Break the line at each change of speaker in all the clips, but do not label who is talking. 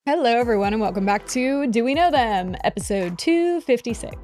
Hello, everyone, and welcome back to Do We Know Them, episode 256.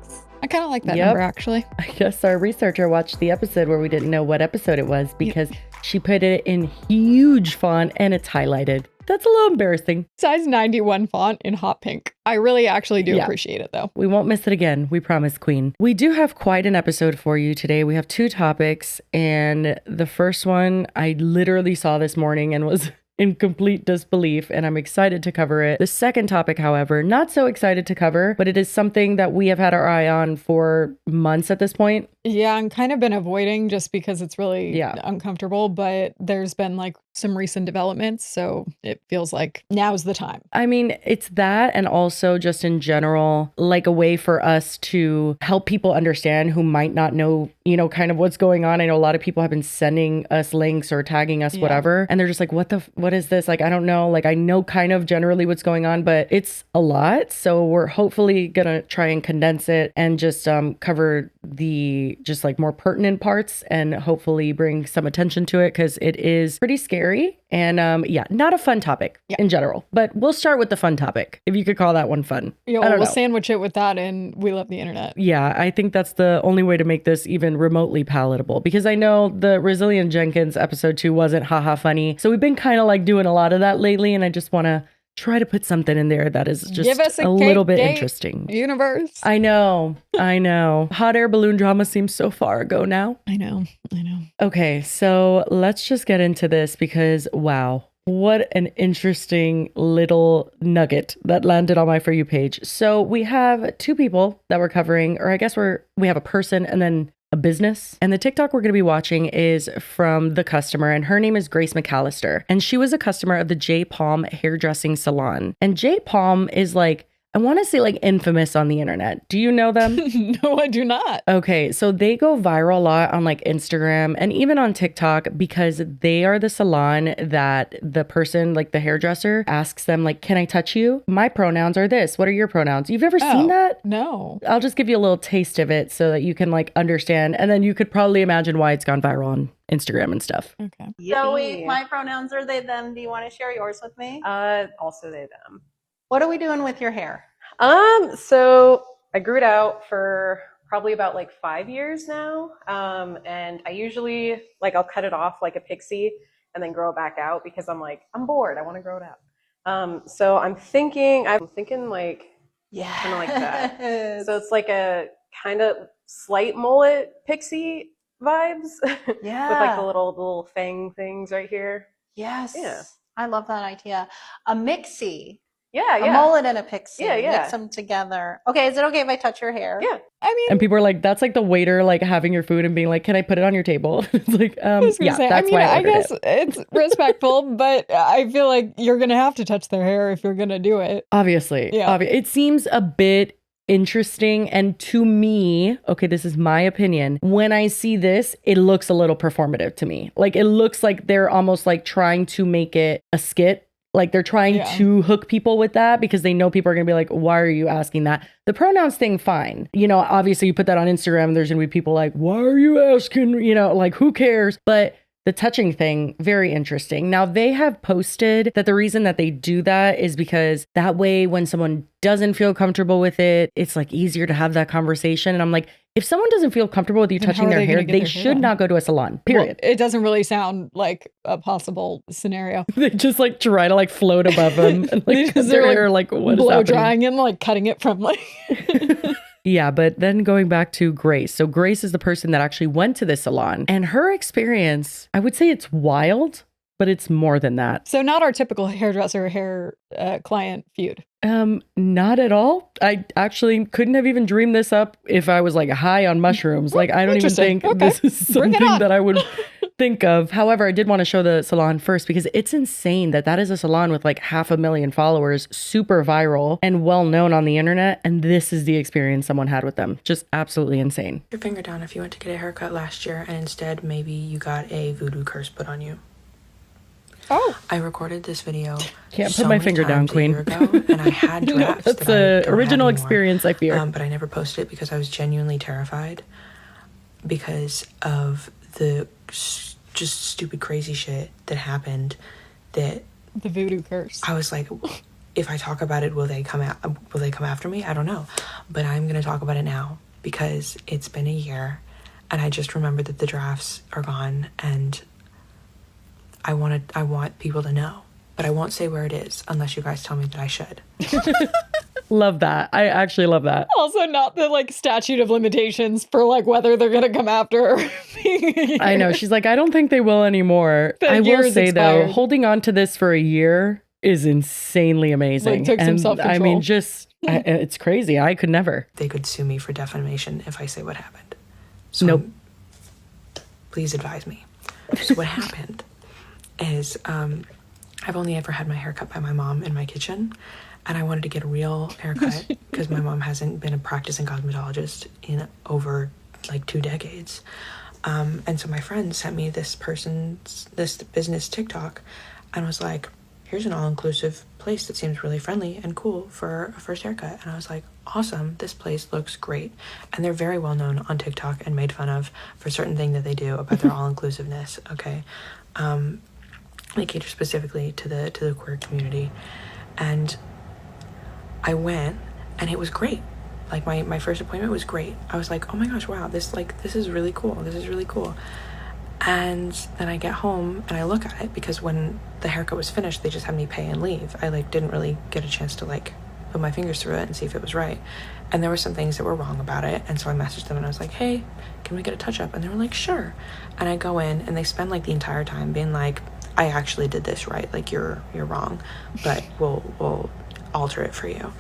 I kind of like that number, actually.
I guess our researcher watched the episode where we didn't know what episode it was because she put it in huge font and it's highlighted. That's a little embarrassing.
Size 91 font in hot pink. I really actually do appreciate it, though.
We won't miss it again. We promise, Queen. We do have quite an episode for you today. We have two topics, and the first one I literally saw this morning and was in complete disbelief, and I'm excited to cover it. The second topic, however, not so excited to cover, but it is something that we have had our eye on for months at this point.
Yeah, I'm kind of been avoiding just because it's really uncomfortable, but there's been like some recent developments, so it feels like now's the time.
I mean, it's that, and also just in general, like a way for us to help people understand who might not know, you know, kind of what's going on. I know a lot of people have been sending us links or tagging us, whatever, and they're just like, what is this? Like, I don't know. Like, I know kind of generally what's going on, but it's a lot. So we're hopefully gonna try and condense it and just cover the just like more pertinent parts and hopefully bring some attention to it because it is pretty scary and not a fun topic in general. But we'll start with the fun topic, if you could call that one fun.
Yeah, well, we'll sandwich it with that and we love the internet.
Yeah, I think that's the only way to make this even remotely palatable because I know the Resilient Jenkins episode 2 wasn't haha funny. So we've been kind of like doing a lot of that lately, and I just want to try to put something in there that is just
give us
a little bit interesting.
Universe.
I know. Hot air balloon drama seems so far ago now.
I know.
Okay, so let's just get into this because, wow, what an interesting little nugget that landed on my For You page. So we have two people that we're covering, or I guess we have a person and then a business. And the TikTok we're going to be watching is from the customer, and her name is Grace McAllister. And she was a customer of the J Palm hairdressing salon. And J Palm is like, I want to say like infamous on the internet. Do you know them?
No, I do not.
Okay, so they go viral a lot on like Instagram and even on TikTok because they are the salon that the person, like the hairdresser, asks them like, can I touch you? My pronouns are this. What are your pronouns? You've ever seen that?
No.
I'll just give you a little taste of it so that you can like understand. And then you could probably imagine why it's gone viral on Instagram and stuff.
Okay.
Zoe, my pronouns are they, them. Do you want to share yours with me?
Also they, them.
What are we doing with your hair?
So I grew it out for probably about like 5 years now. And I usually I'll cut it off like a pixie and then grow it back out because I'm bored. I want to grow it out. So I'm thinking like, kind of like that. So it's like a kind of slight mullet pixie vibes.
Yeah.
With like the little fang things right here.
Yes.
Yeah.
I love that idea. A mixie.
Yeah.
A mullet and a pixie.
Yeah.
Mix them together. Okay, is it okay if I touch your hair?
Yeah.
I mean,
and people are like, that's like the waiter like having your food and being like, can I put it on your table? It's like, that's why
I guess it's respectful, but I feel like you're going to have to touch their hair if you're going to do it.
Obviously. Yeah. It seems a bit interesting, and to me, okay, this is my opinion, when I see this, it looks a little performative to me. Like it looks like they're almost like trying to make it a skit. Like they're trying to hook people with that because they know people are going to be like, why are you asking that? The pronouns thing, fine. You know, obviously you put that on Instagram, there's going to be people like, why are you asking? You know, like who cares? But the touching thing, very interesting. Now, they have posted that the reason that they do that is because that way when someone doesn't feel comfortable with it, it's like easier to have that conversation. And I'm like, if someone doesn't feel comfortable with you touching their hair, they should not go to a salon, period.
Well, it doesn't really sound like a possible scenario.
They just like try to like float above them and like cut their hair, like what is
blow
happening?
Drying and like cutting it from like...
Yeah, but then going back to Grace. So Grace is the person that actually went to this salon, and her experience, I would say it's wild, but it's more than that.
So not our typical hairdresser hair client feud.
Not at all. I actually couldn't have even dreamed this up if I was like high on mushrooms. Like I don't even think this is something that I would think of. However, I did want to show the salon first because it's insane that is a salon with like 500,000 followers, super viral and well known on the internet. And this is the experience someone had with them. Just absolutely insane.
Your finger down if you went to get a haircut last year and instead maybe you got a voodoo curse put on you.
Oh.
I recorded this video.
Can't put my finger down, Queen.
A year ago, and I had drafts.
That's the original experience, I fear.
But I never posted it because I was genuinely terrified because of the just stupid, crazy shit that happened. That
the voodoo curse.
I was like, if I talk about it, will they come after me? I don't know. But I'm going to talk about it now because it's been a year and I just remembered that the drafts are gone and I want people to know. But I won't say where it is unless you guys tell me that I should.
Love that. I actually love that.
Also not the like statute of limitations for like whether they're going to come after her.
I know. She's like, I don't think they will anymore. I will say though, holding on to this for a year is insanely amazing.
Like, took some self-control.
I mean, it's crazy. I could never.
They could sue me for defamation if I say what happened. So
nope.
Please advise me. So what happened is I've only ever had my hair cut by my mom in my kitchen, and I wanted to get a real haircut because my mom hasn't been a practicing cosmetologist in over like 2 decades. And so my friend sent me this business TikTok and was like, here's an all-inclusive place that seems really friendly and cool for a first haircut. And I was like, awesome, this place looks great. And they're very well known on TikTok and made fun of for certain thing that they do about their all-inclusiveness, okay? They cater specifically to the queer community. And I went and it was great. Like my first appointment was great. I was like, oh my gosh, wow, this is really cool. This is really cool. And then I get home and I look at it because when the haircut was finished, they just had me pay and leave. I like didn't really get a chance to like put my fingers through it and see if it was right. And there were some things that were wrong about it. And so I messaged them and I was like, hey, can we get a touch up? And they were like, sure. And I go in and they spend like the entire time being like, I actually did this right. Like you're wrong, but we'll alter it for you,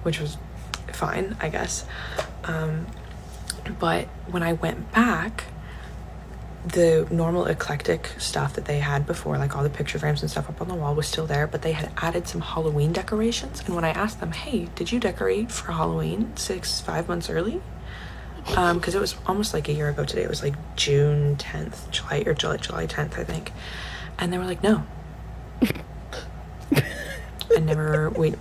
which was fine, I guess. But when I went back, the normal eclectic stuff that they had before, like all the picture frames and stuff up on the wall was still there, but they had added some Halloween decorations. And when I asked them, hey, did you decorate for Halloween 5 months early? Because it was almost like a year ago today. It was like June 10th, July 10th, I think. And they were like, no.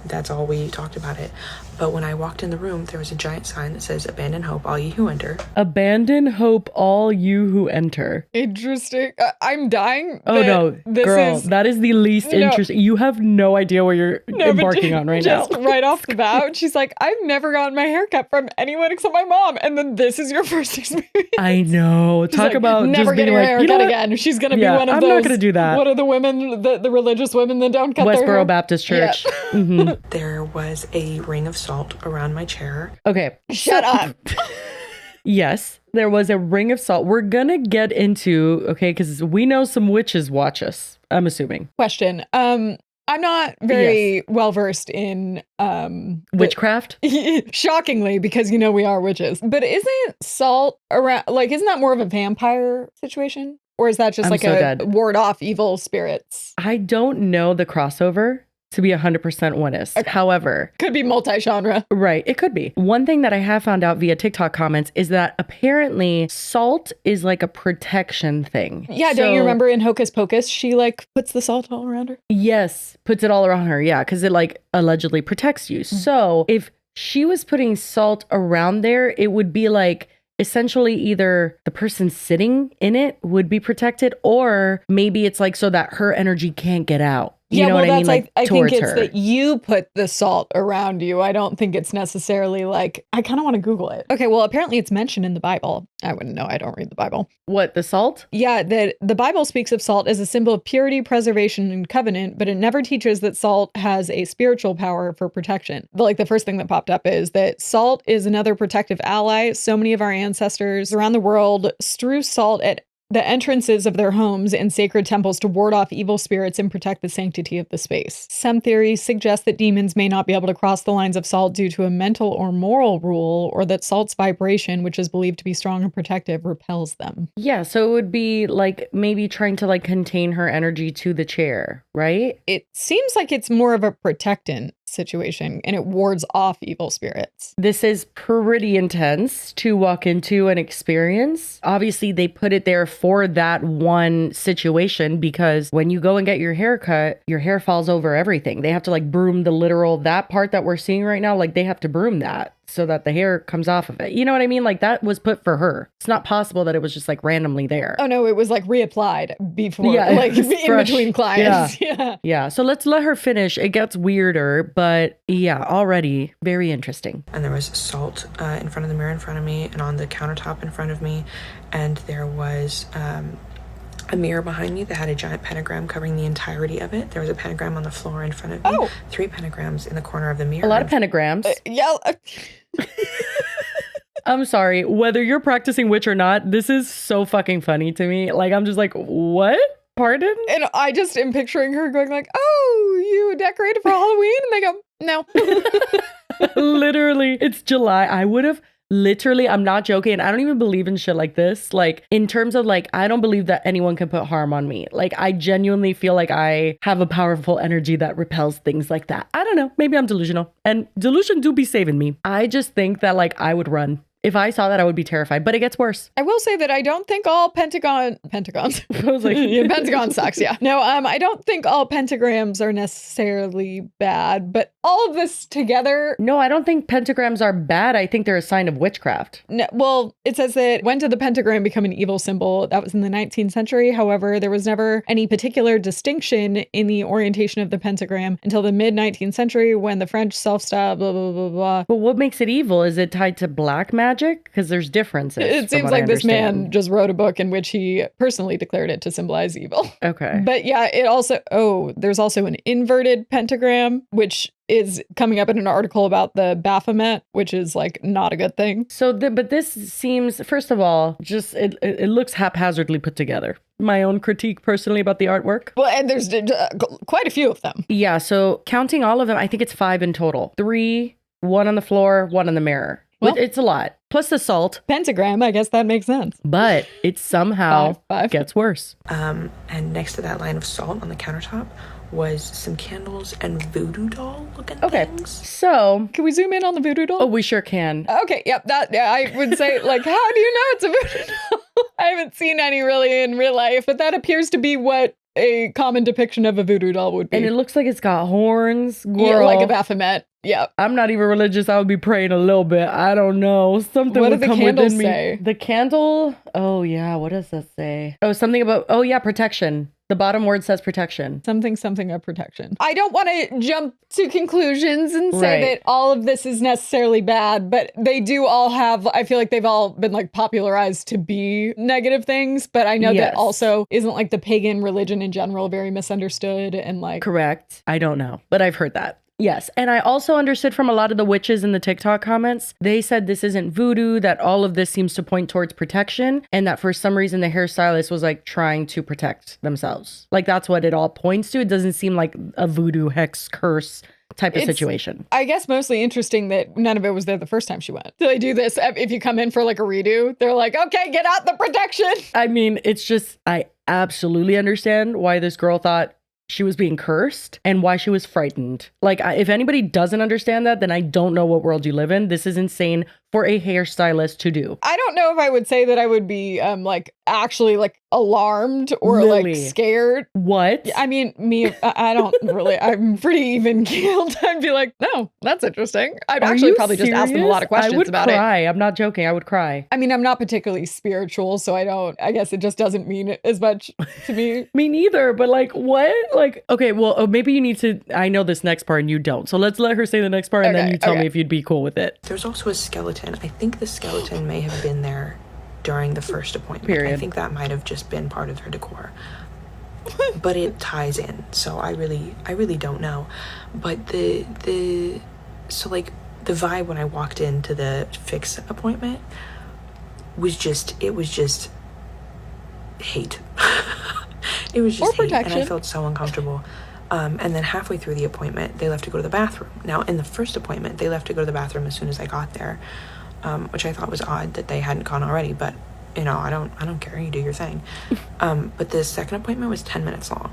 That's all we talked about it. But when I walked in the room, there was a giant sign that says, abandon hope, all ye who enter.
Abandon hope, all you who enter.
Interesting. I'm dying.
Oh no, girl, that is the least interesting. You have no idea what you're embarking on right now.
Just right off the bat, she's like, I've never gotten my hair cut from anyone except my mom. And then this is your first experience.
I know. Talk like, about
never
just being
getting her
like,
hair cut again. She's going to be one of those.
I'm not going to do that.
What are the women, the religious women that don't cut their hair?
Westboro Baptist Church.
Yeah.
Mm-hmm.
There was a ring of salt around my chair.
Okay.
Shut up.
Yes, there was a ring of salt. We're going to get into, okay, because we know some witches watch us, I'm assuming.
Question. I'm not very well versed in
witchcraft.
Shockingly, because we are witches. But isn't salt around? Like, isn't that more of a vampire situation, or is that just ward off evil spirits?
I don't know the crossover. To be 100% honest. Okay. However,
could be multi-genre.
Right. It could be. One thing that I have found out via TikTok comments is that apparently salt is like a protection thing.
Yeah. Don't you remember in Hocus Pocus, she like puts the salt all around her?
Yes. Puts it all around her. Yeah. Because it like allegedly protects you. Mm-hmm. So if she was putting salt around there, it would be like essentially either the person sitting in it would be protected, or maybe it's like so that her energy can't get out. You know what I mean? Like,
I think it's that you put the salt around you. I don't think it's necessarily like, I kind of want to Google it. Okay, well, apparently it's mentioned in the Bible. I wouldn't know. I don't read the Bible.
What, the salt?
Yeah, the Bible speaks of salt as a symbol of purity, preservation, and covenant, but it never teaches that salt has a spiritual power for protection. Like the first thing that popped up is that salt is another protective ally. So many of our ancestors around the world strew salt at the entrances of their homes and sacred temples to ward off evil spirits and protect the sanctity of the space. Some theories suggest that demons may not be able to cross the lines of salt due to a mental or moral rule, or that salt's vibration, which is believed to be strong and protective, repels them.
Yeah, so it would be like maybe trying to like contain her energy to the chair, right?
It seems like it's more of a protectant situation and it wards off evil spirits.
This is pretty intense to walk into and experience. Obviously, they put it there for that one situation because when you go and get your hair cut, your hair falls over everything. They have to like broom that part that we're seeing right now. Like they have to broom that. so that the hair comes off of it. You know what I mean? Like that was put for her. It's not possible that it was just like randomly there.
Oh no, it was like reapplied before,
Yeah,
like in
fresh.
between clients. Yeah.
Yeah. So let's let her finish. It gets weirder, but yeah, already very interesting.
And there was salt in front of the mirror in front of me and on the countertop in front of me. And there was a mirror behind me that had a giant pentagram covering the entirety of it. There was a pentagram on the floor in front of me.
Oh.
3 pentagrams in the corner of the mirror.
A lot of pentagrams.
Yeah.
I'm sorry. Whether you're practicing witch or not, this is so fucking funny to me. Like, I'm just like, what? Pardon?
And I just am picturing her going like, oh, you decorated for Halloween? And they go, no.
Literally, it's July. I would have literally, I'm not joking. I don't even believe in shit like this. Like, in terms of like, I don't believe that anyone can put harm on me. Like, I genuinely feel like I have a powerful energy that repels things like that. I don't know. Maybe I'm delusional. And delusion do be saving me. I just think that like I would run. If I saw that, I would be terrified, but it gets worse.
I will say that I don't think all pentagons.
I was like,
Yeah, pentagon sucks. Yeah. No, I don't think all pentagrams are necessarily bad, but all of this together.
No, I don't think pentagrams are bad. I think they're a sign of witchcraft.
No, well, it says that when did the pentagram become an evil symbol? That was in the 19th century. However, there was never any particular distinction in the orientation of the pentagram until the mid 19th century when the French self-styled blah, blah, blah, blah.
But what makes it evil? Is it tied to black magic? Because there's differences.
It seems like this man just wrote a book in which he personally declared it to symbolize evil.
Okay.
But yeah, there's also an inverted pentagram, which is coming up in an article about the Baphomet, which is like not a good thing.
So, but this seems, first of all, just it looks haphazardly put together. My own critique personally about the artwork.
Well, and there's quite a few of them.
Yeah. So counting all of them, I think it's 5 in total. 3, 1 on the floor, 1 on the mirror. Well, it's a lot. Plus the salt.
Pentagram, I guess that makes sense.
But it somehow
Five.
gets worse.
And next to that line of salt on the countertop was some candles and voodoo doll looking things.
So
can we zoom in on the voodoo doll?
Oh, we sure can.
Okay, yep. I would say, like, how do you know it's a voodoo doll? I haven't seen any really in real life, but that appears to be what a common depiction of a voodoo doll would be.
And it looks like it's got horns. Girl.
Yeah, like a Baphomet. Yeah.
I'm not even religious. I would be praying a little bit. I don't know. Something
what
would
do the
come
candles
within me.
say?
The candle. Oh yeah. What does that say? Oh, something about. Oh yeah, protection. The bottom word says protection.
Something of protection. I don't want to jump to conclusions and say
Right.
that all of this is necessarily bad, but they do all have, I feel like they've all been like popularized to be negative things, but I know
Yes.
that also isn't like the pagan religion in general very misunderstood and like.
Correct. I don't know, but I've heard that. Yes. And I also understood from a lot of the witches in the TikTok comments, they said this isn't voodoo, that all of this seems to point towards protection, and that for some reason the hairstylist was like trying to protect themselves. Like that's what it all points to. It doesn't seem like a voodoo hex curse type of situation.
I guess mostly interesting that none of it was there the first time she went. Do they do this if you come in for like a redo? They're like, okay, get out the protection.
I mean, it's just, I absolutely understand why this girl thought she was being cursed and why she was frightened. Like, if anybody doesn't understand that, then I don't know what world you live in. This is insane for a hairstylist to do.
I don't know if I would say that I would be like actually like alarmed or
Lily.
like scared.
What?
I mean, I don't really, I'm pretty even keeled. I'd be like, no, that's interesting. I'd
Are
actually
you
probably just ask them a
serious?
lot of questions
I would
about it.
cry. I'm not joking. I would cry.
I mean, I'm not particularly spiritual, so I guess it just doesn't mean as much to me.
Me neither, but like, what? Like, okay, well, maybe you need to, I know this next part and you don't. So let's let her say the next part and then you tell me if you'd be cool with it.
There's also a skeleton. I think the skeleton may have been there during the first appointment.
Period.
I think that might have just been part of her decor. But it ties in, so I really don't know. But the vibe when I walked into the fix appointment was just hate. It was just hate, and I felt so uncomfortable. And then halfway through the appointment, they left to go to the bathroom. Now, in the first appointment, they left to go to the bathroom as soon as I got there, which I thought was odd that they hadn't gone already. But you know, I don't care. You do your thing. But the second appointment was 10 minutes long,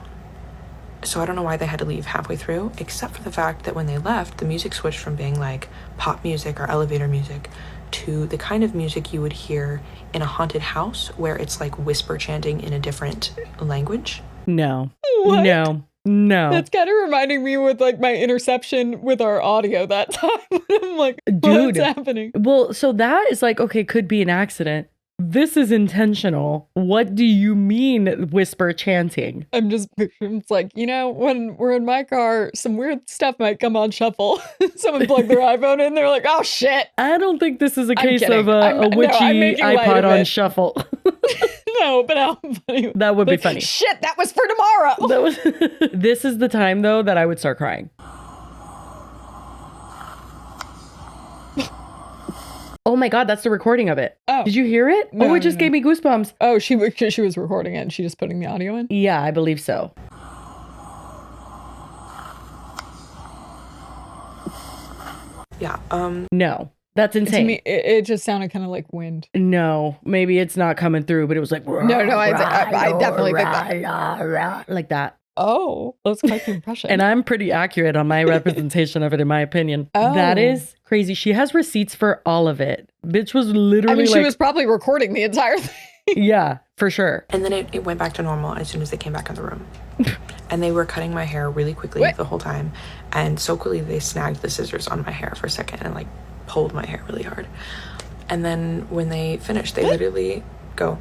so I don't know why they had to leave halfway through, except for the fact that when they left, the music switched from being like pop music or elevator music to the kind of music you would hear in a haunted house where it's like whisper chanting in a different language.
No.
What?
No. No.
That's kind of reminding me with like my interception with our audio that time. I'm like,
Dude.
what's happening?
Well, so that is like, okay, could be an accident. This is intentional. What do you mean whisper chanting?
I'm just picturing, it's like, when we're in my car, some weird stuff might come on shuffle. Someone plugged their iPhone in, they're like, oh shit.
I don't think this is a
I'm
case
kidding.
of a
I'm
witchy
making light
iPod
of
on
it.
shuffle.
No, but how funny.
That would be
Like,
funny.
Shit, that was for tomorrow.
That was This is the time though that I would start crying. Oh my God, that's the recording of it.
Oh.
Did you hear it?
No,
it just
no.
gave me goosebumps.
Oh, she was recording it and she just putting the audio in?
Yeah, I believe so.
Yeah.
No, that's
To
insane.
me, it just sounded kind of like wind.
No, maybe it's not coming through, but it was like
No, I definitely think that.
like that.
Oh, that's quite the impression.
And I'm pretty accurate on my representation of it, in my opinion.
Oh.
That is crazy. She has receipts for all of it. Bitch was literally
she was probably recording the entire thing.
yeah, for sure.
And then it went back to normal as soon as they came back in the room. And they were cutting my hair really quickly the whole time. And so quickly they snagged the scissors on my hair for a second and like pulled my hair really hard. And then when they finished, they literally go,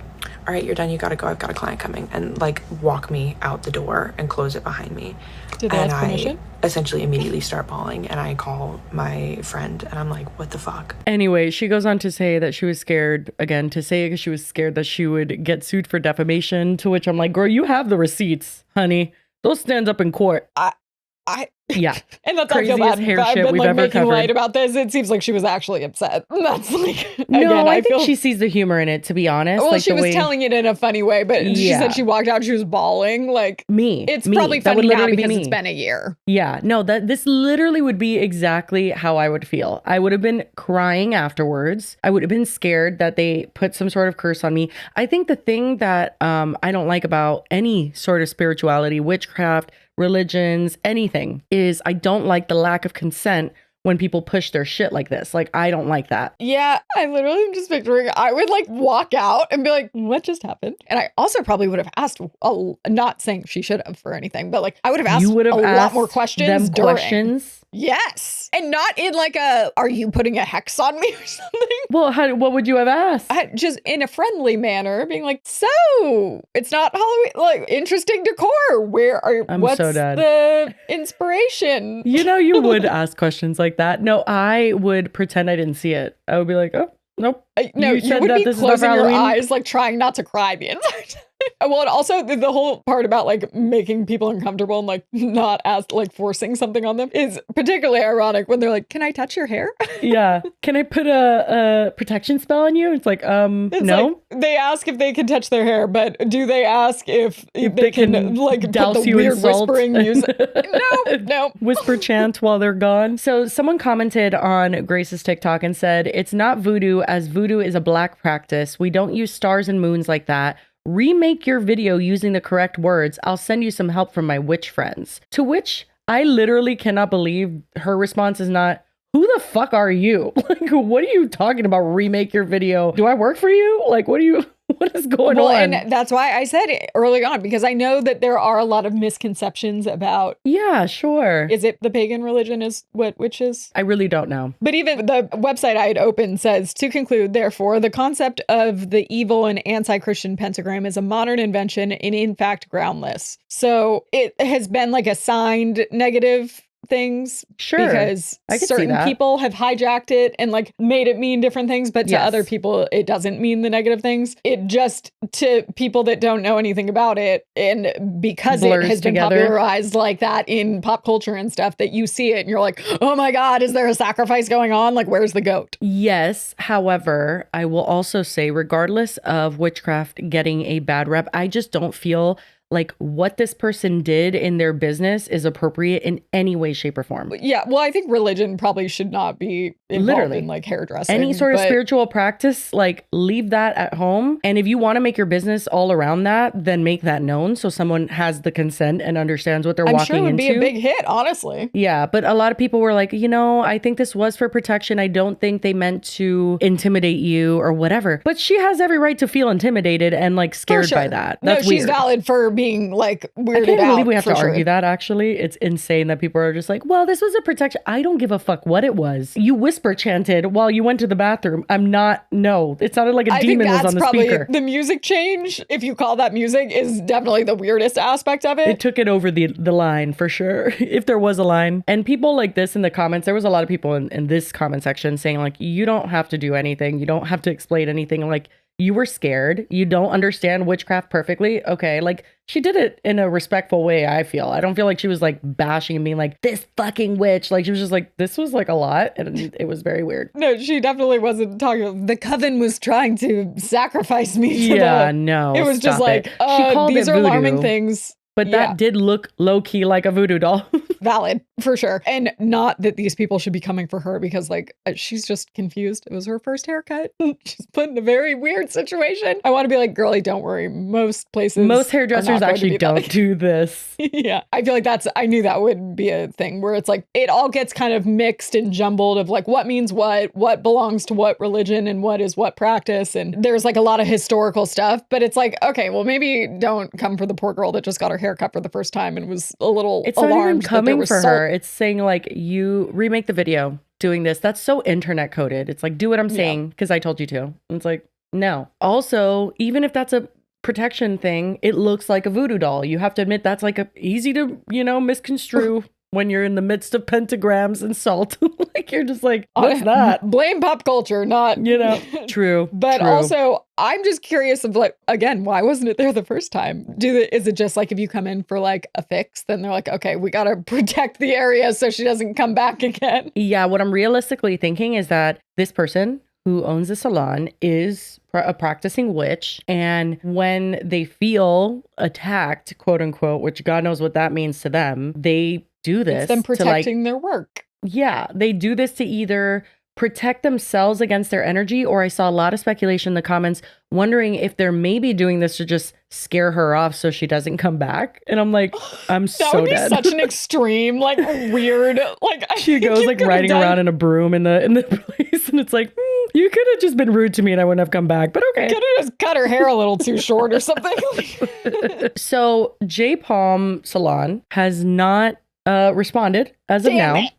all right, you're done. You got to go. I've got a client coming, and like walk me out the door and close it behind me.
Did they
and
ask permission?
I essentially immediately start bawling, and I call my friend and I'm like, what the fuck?
Anyway, she goes on to say that she was scared, again, to say she was scared that she would get sued for defamation, to which I'm like, girl, you have the receipts, honey. Those stand up in court. Yeah.
And that's I feel
Craziest
bad.
hair
I've
shit
been
we've
like
ever
making
covered.
light about this. It seems like she was actually upset. That's like
No,
again,
I think
feel
she sees the humor in it, to be honest.
well,
like
she
the
was
way
telling it in a funny way, but she
Yeah.
said she walked out, she was bawling. Like it's
me.
probably
That would
funny now
literally be
because
me.
it's been a year.
Yeah, no, this literally would be exactly how I would feel. I would have been crying afterwards. I would have been scared that they put some sort of curse on me. I think the thing that I don't like about any sort of spirituality, witchcraft, religions, anything, is I don't like the lack of consent when people push their shit like this. Like, I don't like that.
Yeah, I literally am just picturing I would like walk out and be like, what just happened? And I also probably would have asked, not saying she should have for anything, but like I would have asked
You would have
a lot
asked
more questions.
them
during.
questions.
Yes. And not in like are you putting a hex on me or something?
Well, what would you have asked?
Just in a friendly manner, being like, so it's not Halloween, like interesting decor. Where are
I'm
what's
so dead.
the inspiration?
You know, you would ask questions like that. No, I would pretend I didn't see it. I would be like, oh, nope.
No, you
said
would
that
be
this is not
closing your
Halloween?
eyes, like trying not to cry the entire time. Well, and also the whole part about like making people uncomfortable and like not like forcing something on them is particularly ironic when they're like, "Can I touch your hair?"
Yeah. Can I put a protection spell on you? It's like,
It's
no.
like, they ask if they can touch their hair, but do they ask if they can like put
douse
the
you in
weird
salt?
whispering music? No.
Whisper chant while they're gone. So someone commented on Grace's TikTok and said, it's not voodoo, as voodoo is a black practice. We don't use stars and moons like that. Remake your video using the correct words. I'll send you some help from my witch friends. To which I literally cannot believe her response is not, who the fuck are you? Like, what are you talking about? Remake your video. Do I work for you? Like, what is going on?
And that's why I said it early on, because I know that there are a lot of misconceptions about,
Yeah, sure.
is it the pagan religion is what witches?
I really don't know.
But even the website I had opened says, to conclude, therefore, the concept of the evil and anti-Christian pentagram is a modern invention and in fact groundless. So it has been like assigned negative things,
Sure.
because
I could see
certain
that.
people have hijacked it and like made it mean different things, but to
Yes.
other people it doesn't mean the negative things. It just, to people that don't know anything about it, and because
Blurs
it has been
together.
popularized like that in pop culture and stuff, that you see it and you're like, oh my God, is there a sacrifice going on? Like, where's the goat?
Yes. However, I will also say, regardless of witchcraft getting a bad rep, I just don't feel like what this person did in their business is appropriate in any way, shape, or form.
Yeah, well, I think religion probably should not be involved
Literally.
in like hairdressing.
Any sort of
but-
spiritual practice, like leave that at home. And if you want to make your business all around that, then make that known so someone has the consent and understands what they're
I'm
walking
sure it would
into.
be a big hit, honestly.
Yeah, but a lot of people were like, I think this was for protection. I don't think they meant to intimidate you or whatever. But she has every right to feel intimidated and like
For
scared
sure.
by that.
No,
That's
she's
weird.
valid for being like weirded
I can't
out.
believe we have
for
to
sure.
argue that, actually. It's insane that people are just like, well, this was a protection. I don't give a fuck what it was. You whisper chanted while you went to the bathroom. No. It sounded like a
I think
demon was
that's
on the
probably
speaker.
the music change, if you call that music, is definitely the weirdest aspect of it.
It took it over the line for sure, if there was a line. And people like this in the comments, there was a lot of people in this comment section saying like, you don't have to do anything. You don't have to explain anything. Like, you were scared. You don't understand witchcraft perfectly. Okay. Like, she did it in a respectful way, I feel. I don't feel like she was like bashing and being like, this fucking witch. Like, she was just like, this was like a lot. And it was very weird.
No, she definitely wasn't talking. The coven was trying to sacrifice me.
No.
It was just
stop
like,
it. She called
these
it
are
voodoo,
alarming things.
But that did look low key like a voodoo doll.
Valid, for sure. And not that these people should be coming for her because, like, she's just confused. It was her first haircut. She's put in a very weird situation. I want to be like, girlie, don't worry. Most
hairdressers actually don't do this.
Yeah. I feel like I knew that would be a thing where it's like, it all gets kind of mixed and jumbled of like, what means what belongs to what religion and what is what practice. And there's like a lot of historical stuff, but it's like, okay, well, maybe don't come for the poor girl that just got her haircut for the first time and was a little
It's not even coming for
salt.
her. It's saying like, you remake the video doing this. That's so internet coded. It's like, do what I'm saying because I told you to. And it's like, no. Also, even if that's a protection thing, it looks like a voodoo doll. You have to admit that's like easy to, misconstrue when you're in the midst of pentagrams and salt. Like, you're just like, what's that?
Blame pop culture, not
True.
But
true.
also, I'm just curious of like, again, why wasn't it there the first time? Is it just like if you come in for like a fix, then they're like, okay, we got to protect the area so she doesn't come back again.
Yeah, what I'm realistically thinking is that this person who owns the salon is a practicing witch. And when they feel attacked, quote unquote, which God knows what that means to them, they do this.
It's them protecting their work.
Yeah, they do this to either protect themselves against their energy, or I saw a lot of speculation in the comments wondering if they're maybe doing this to just scare her off so she doesn't come back. And I'm like, I'm
that
so
would be
dead.
such an extreme, like weird, like
She goes like riding around in a broom in the place, and it's like, you could have just been rude to me and I wouldn't have come back, but okay.
Could have just cut her hair a little too short or something.
So J Palm Salon has not responded as of now.
It.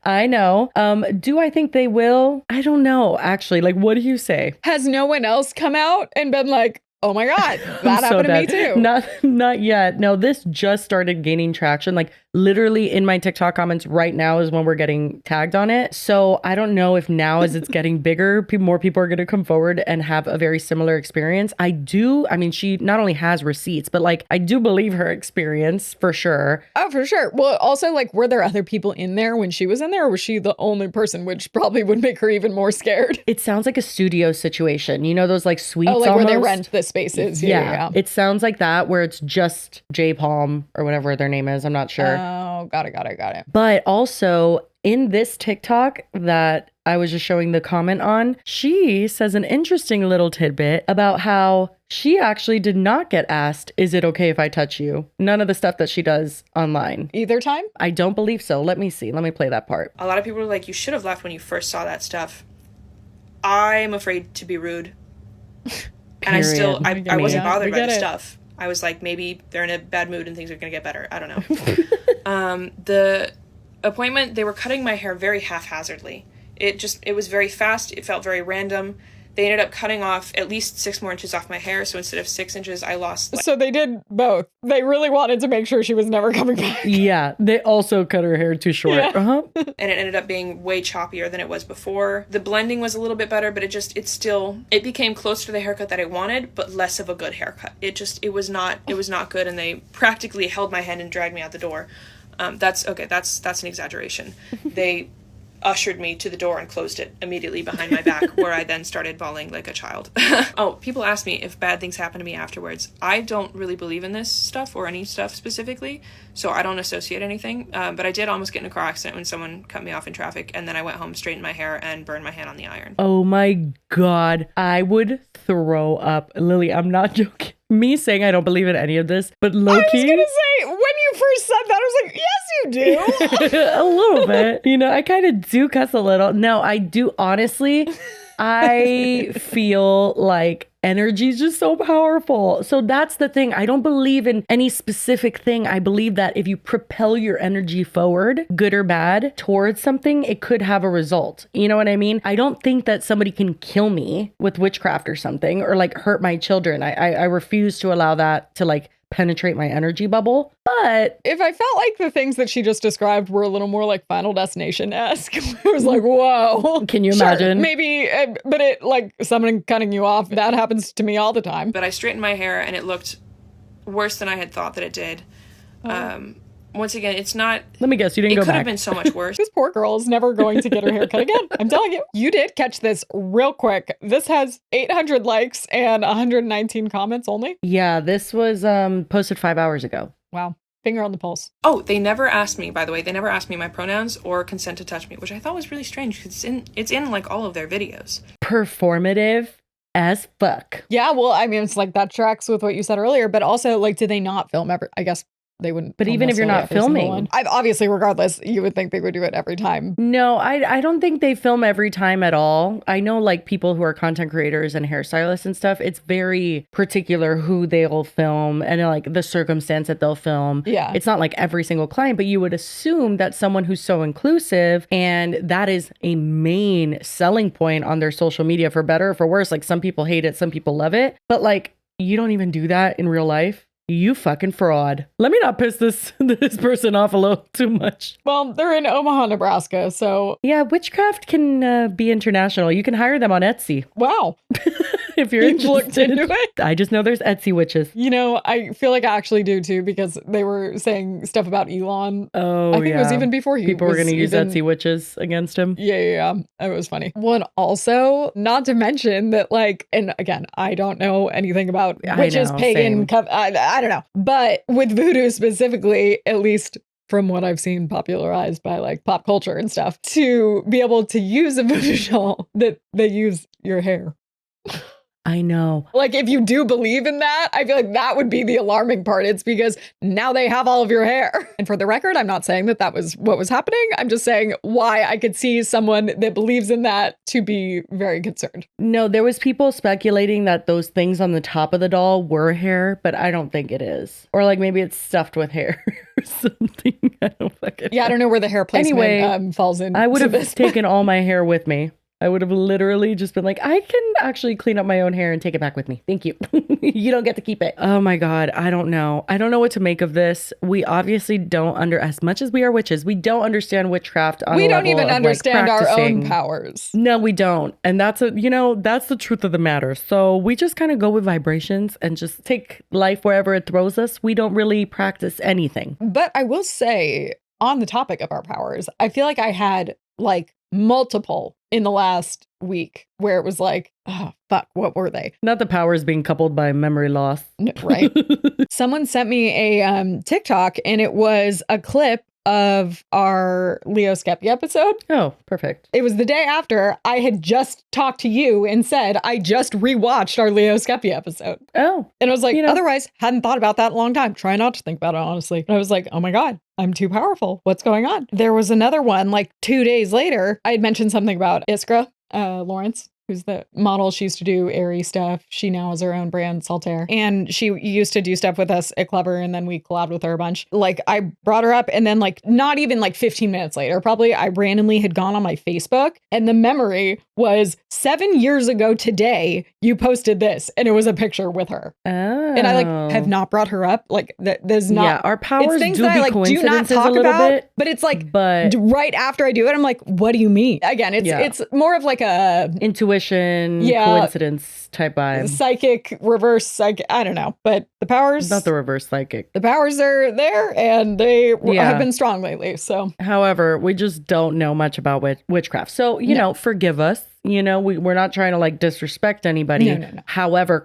I know. Do I think they will? I don't know, actually. Like, what do you say?
Has no one else come out and been like, oh my God, that
So
happened to me
dead.
too?
Not yet. No, this just started gaining traction. Like, literally in my TikTok comments right now is when we're getting tagged on it. So I don't know if now as it's getting bigger, more people are going to come forward and have a very similar experience. I mean, she not only has receipts, but like, I do believe her experience for sure.
Oh, for sure. Well, also, like, were there other people in there when she was in there, or was she the only person, which probably would make her even more scared?
It sounds like a studio situation. You know, those like suites
Oh, like
almost?
where they rent the spaces. Yeah.
It sounds like that, where it's just J Palm or whatever their name is. I'm not sure.
Oh, got it.
But also in this TikTok that I was just showing the comment on, she says an interesting little tidbit about how she actually did not get asked, is it okay if I touch you? None of the stuff that she does online.
Either time?
I don't believe so. Let me see. Let me play that part.
A lot of people were like, you should have left when you first saw that stuff. I'm afraid to be rude. And I still, I wasn't bothered by the stuff. I was like, maybe they're in a bad mood and things are going to get better. I don't know. The appointment, they were cutting my hair very haphazardly. It was very fast. It felt very random. They ended up cutting off at least 6 more inches off my hair. So instead of 6 inches, I lost.
So they did both. They really wanted to make sure she was never coming back.
Yeah. They also cut her hair too short.
Yeah.
Uh-huh.
And it ended up being way choppier than it was before. The blending was a little bit better, but it became closer to the haircut that I wanted, but less of a good haircut. It was not good. And they practically held my hand and dragged me out the door. That's an exaggeration. They ushered me to the door and closed it immediately behind my back, where I then started bawling like a child. Oh, people ask me if bad things happen to me afterwards. I don't really believe in this stuff or any stuff specifically, so I don't associate anything. But I did almost get in a car accident when someone cut me off in traffic, and then I went home, straightened my hair, and burned my hand on the iron.
Oh my God. I would throw up. Lily, I'm not joking. Me saying I don't believe in any of this, but low-key.
I was going to say, when you first said that, I was like, yes, you do.
A little bit. I kind of do cuss a little. No, I do. Honestly, I feel like energy is just so powerful. So that's the thing. I don't believe in any specific thing. I believe that if you propel your energy forward, good or bad, towards something, it could have a result. You know what I mean? I don't think that somebody can kill me with witchcraft or something, or like hurt my children. I refuse to allow that to like penetrate my energy bubble. But
if I felt like the things that she just described were a little more like Final Destination-esque, it was like, whoa.
Can you
Sure,
imagine?
maybe, but it like someone cutting you off, that happens to me all the time.
But I straightened my hair and it looked worse than I had thought that it did. Once again, it's not...
Let me guess, you didn't go
It could
back.
have been so much worse.
This poor girl is never going to get her hair cut again. I'm telling you. You did catch this real quick. This has 800 likes and 119 comments only.
Yeah, this was posted 5 hours ago.
Wow. Finger on the pulse.
Oh, they never asked me, by the way. They never asked me my pronouns or consent to touch me, which I thought was really strange because it's in like all of their videos.
Performative as fuck.
Yeah, well, I mean, it's like that tracks with what you said earlier, but also like, did they not film every, I guess they wouldn't.
But
film
even if you're
necessarily
not
every single
filming.
one. Obviously, regardless, you would think they would do it every time.
No, I don't think they film every time at all. I know like people who are content creators and hairstylists and stuff, it's very particular who they'll film and like the circumstance that they'll film.
Yeah.
It's not like every single client, but you would assume that someone who's so inclusive and that is a main selling point on their social media, for better or for worse. Like some people hate it, some people love it, but like you don't even do that in real life. You fucking fraud. Let me not piss this person off a little too much.
Well, they're in Omaha, Nebraska, so.
Yeah, witchcraft can be international. You can hire them on Etsy.
Wow.
If you're
You've looked
interested.
into it?
I just know there's Etsy witches.
You know, I feel like I actually do too, because they were saying stuff about Elon.
Oh,
I think it was even before he
People were
was
going to use
even-
Etsy witches against him.
Yeah. It was funny. One also, not to mention that, like, and again, I don't know anything about
I
witches,
know,
pagan,
same.
I don't know. But with voodoo specifically, at least from what I've seen popularized by like pop culture and stuff, to be able to use a voodoo doll that they use your hair.
I know.
Like, if you do believe in that, I feel like that would be the alarming part. It's because now they have all of your hair. And for the record, I'm not saying that that was what was happening. I'm just saying why I could see someone that believes in that to be very concerned.
No, there was people speculating that those things on the top of the doll were hair, but I don't think it is. Or like maybe it's stuffed with hair or something. I don't fucking
Yeah, I don't know where the hair placement
Anyway,
falls in.
I would have taken all my hair with me. I would have literally just been like, I can actually clean up my own hair and take it back with me. Thank you. You don't get to keep it. Oh my God. I don't know. I don't know what to make of this. We obviously don't as much as we are witches, we don't understand witchcraft on
we
a
don't
level
even
of,
understand
like,
our own
practicing.
powers.
No, we don't. And that's that's the truth of the matter. So we just kind of go with vibrations and just take life wherever it throws us. We don't really practice anything.
But I will say, on the topic of our powers, I feel like I had like multiple in the last week where it was like, oh, fuck, what were they?
Not the powers being coupled by memory loss.
Right. Someone sent me a TikTok and it was a clip of our Leo Skeppy episode.
Oh, perfect.
It was the day after I had just talked to you and said, I just rewatched our Leo Skeppy episode.
Oh.
And I was like,
You know.
otherwise, hadn't thought about that in a long time. Try not to think about it, honestly. And I was like, oh my God, I'm too powerful. What's going on? There was another one, like 2 days later, I had mentioned something about Iskra, Lawrence, who's the model. She used to do Aerie stuff. She now has her own brand, Saltaire. And she used to do stuff with us at Clever, and then we collabed with her a bunch. Like, I brought her up, and then like not even like 15 minutes later, probably, I randomly had gone on my Facebook, and the memory was 7 years ago today, you posted this, and it was a picture with her.
Oh.
And I like have not brought her up. Like, there's not.
Yeah, our powers
it's things
do
that
be
I like do not
coincidences
talk
a little
about,
bit,
but it's like
but
right after I do it, I'm like, what do you mean? Again, it's more of like a
intuition,
Yeah.
coincidence type vibe.
psychic, reverse psychic. I don't know, but the powers,
Not the reverse psychic.
the powers are there, and they
Yeah.
have been strong lately. So
However, we just don't know much about witchcraft. So, you know, forgive us. You know, we're not trying to like disrespect anybody.
No.
However,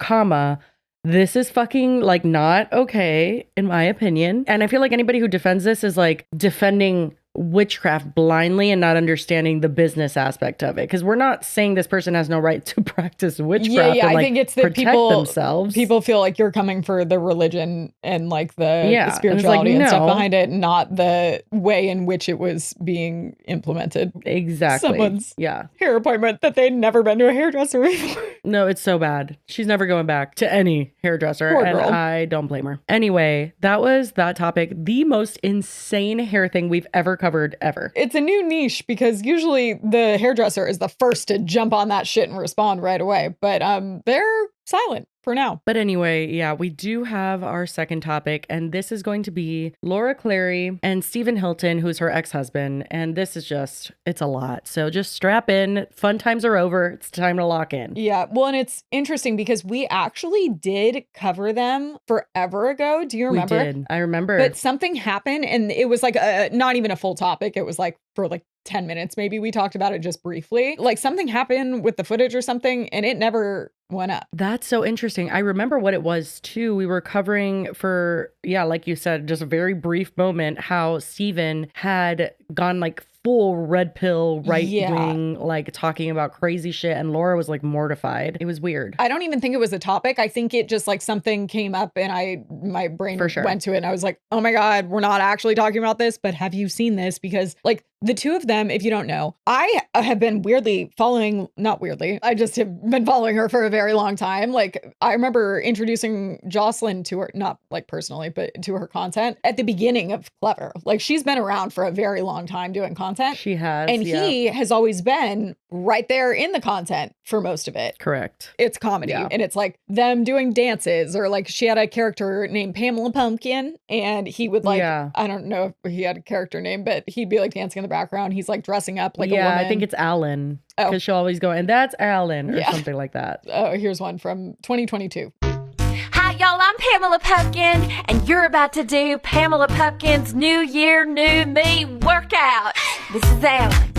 this is fucking like not okay, in my opinion. And I feel like anybody who defends this is like defending witchcraft blindly and not understanding the business aspect of it. Because we're not saying this person has no right to practice witchcraft.
yeah,
and,
I
like,
think it's that
protect themselves.
people feel like you're coming for the religion and like the
Yeah, and it's
spirituality
like,
and stuff
no.
behind it, not the way in which it was being implemented.
Exactly.
Someone's
Yeah.
hair appointment that they'd never been to a hairdresser before.
No, it's so bad. She's never going back to any hairdresser,
Poor
and
girl.
I don't blame her. Anyway, that was that topic. The most insane hair thing we've ever covered ever.
It's a new niche because usually the hairdresser is the first to jump on that shit and respond right away. But they're silent for now.
But anyway, yeah, we do have our second topic, and this is going to be Laura Clery and Stephen Hilton, who's her ex-husband. And this is just, it's a lot. So just strap in. Fun times are over. It's time to lock in.
Yeah. Well, and it's interesting because we actually did cover them forever ago. Do you remember?
We did. I remember.
But something happened and it was like not even a full topic. It was like for like 10 minutes, maybe we talked about it just briefly. Like something happened with the footage or something and it never went up.
That's so interesting. I remember what it was too. We were covering for, yeah, like you said, just a very brief moment, how Steven had gone like full red pill, right wing, like talking about crazy shit. And Laura was like mortified. It was weird.
I don't even think it was a topic. I think it just like something came up and my brain went to it and I was like, oh my God, we're not actually talking about this, but have you seen this? Because like the two of them, if you don't know, I have been not weirdly, I just have been following her for a very long time. Like I remember introducing Jocelyn to her, not like personally, but to her content at the beginning of Clever. Like she's been around for a very long time doing content.
She has.
And he has always been right there in the content for most of it.
Correct.
It's comedy. And it's like them doing dances, or like she had a character named Pamela Pumpkin and he would like, I don't know if he had a character name, but he'd be like dancing in the background. He's like dressing up like a woman.
I think it's Alan. Because she'll always go, and that's Alan or something like that.
Oh, here's one from 2022.
Hi, y'all. I'm Pamela Pumpkin, and you're about to do Pamela Pumpkin's New Year, New Me workout. This is Alan.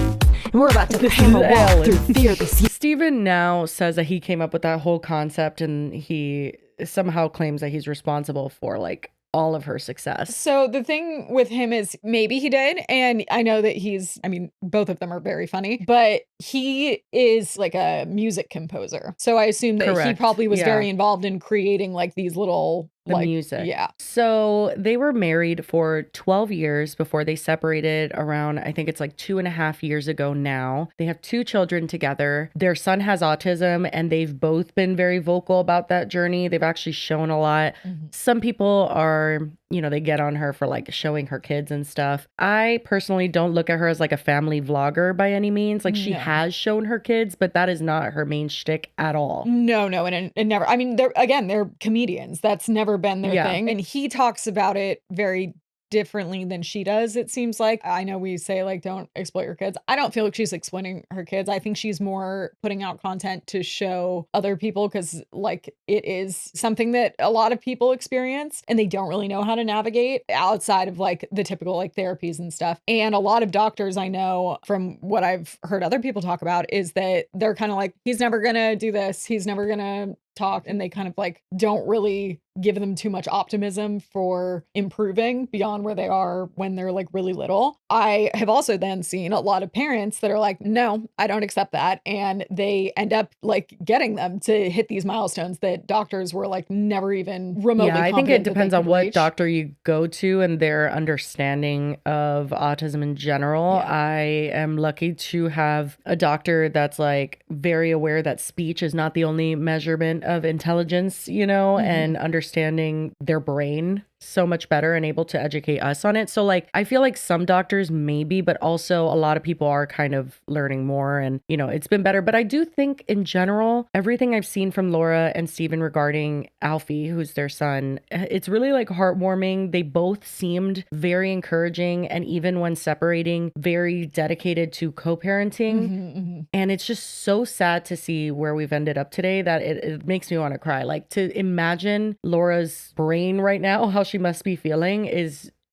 And we're about to walk through fear this year.
Steven now says that he came up with that whole concept and he somehow claims that he's responsible for like all of her success.
So the thing with him is maybe he did. And I know that both of them are very funny, but he is like a music composer. So I assume that he probably was very involved in creating like these little
music.
Yeah.
So they were married for 12 years before they separated around, I think it's like 2.5 years ago now. They have 2 children together. Their son has autism and they've both been very vocal about that journey. They've actually shown a lot. Mm-hmm. Some people are, they get on her for like showing her kids and stuff. I personally don't look at her as like a family vlogger by any means. Like she has shown her kids, but that is not her main shtick at all.
No. And never, they're comedians. That's never been their thing. And he talks about it very differently than she does, it seems like. I know we say like don't exploit your kids. I don't feel like she's exploiting her kids. I think she's more putting out content to show other people because like it is something that a lot of people experience and they don't really know how to navigate outside of like the typical like therapies and stuff. And a lot of doctors I know from what I've heard other people talk about is that they're kind of like, he's never gonna do this. He's never gonna talk, and they kind of like don't really give them too much optimism for improving beyond where they are when they're like really little. I have also then seen a lot of parents that are like, no, I don't accept that. And they end up like getting them to hit these milestones that doctors were like never even remotely.
Yeah, I think it depends on what doctor you go to and their understanding of autism in general. Yeah. I am lucky to have a doctor that's like very aware that speech is not the only measurement of intelligence, and understanding their brain so much better and able to educate us on it. So like, I feel like some doctors maybe, but also a lot of people are kind of learning more and, it's been better. But I do think in general, everything I've seen from Laura and Steven regarding Alfie, who's their son, it's really like heartwarming. They both seemed very encouraging. And even when separating, very dedicated to co-parenting. And it's just so sad to see where we've ended up today that it makes me want to cry. Like to imagine Laura's brain right now, how she must be feeling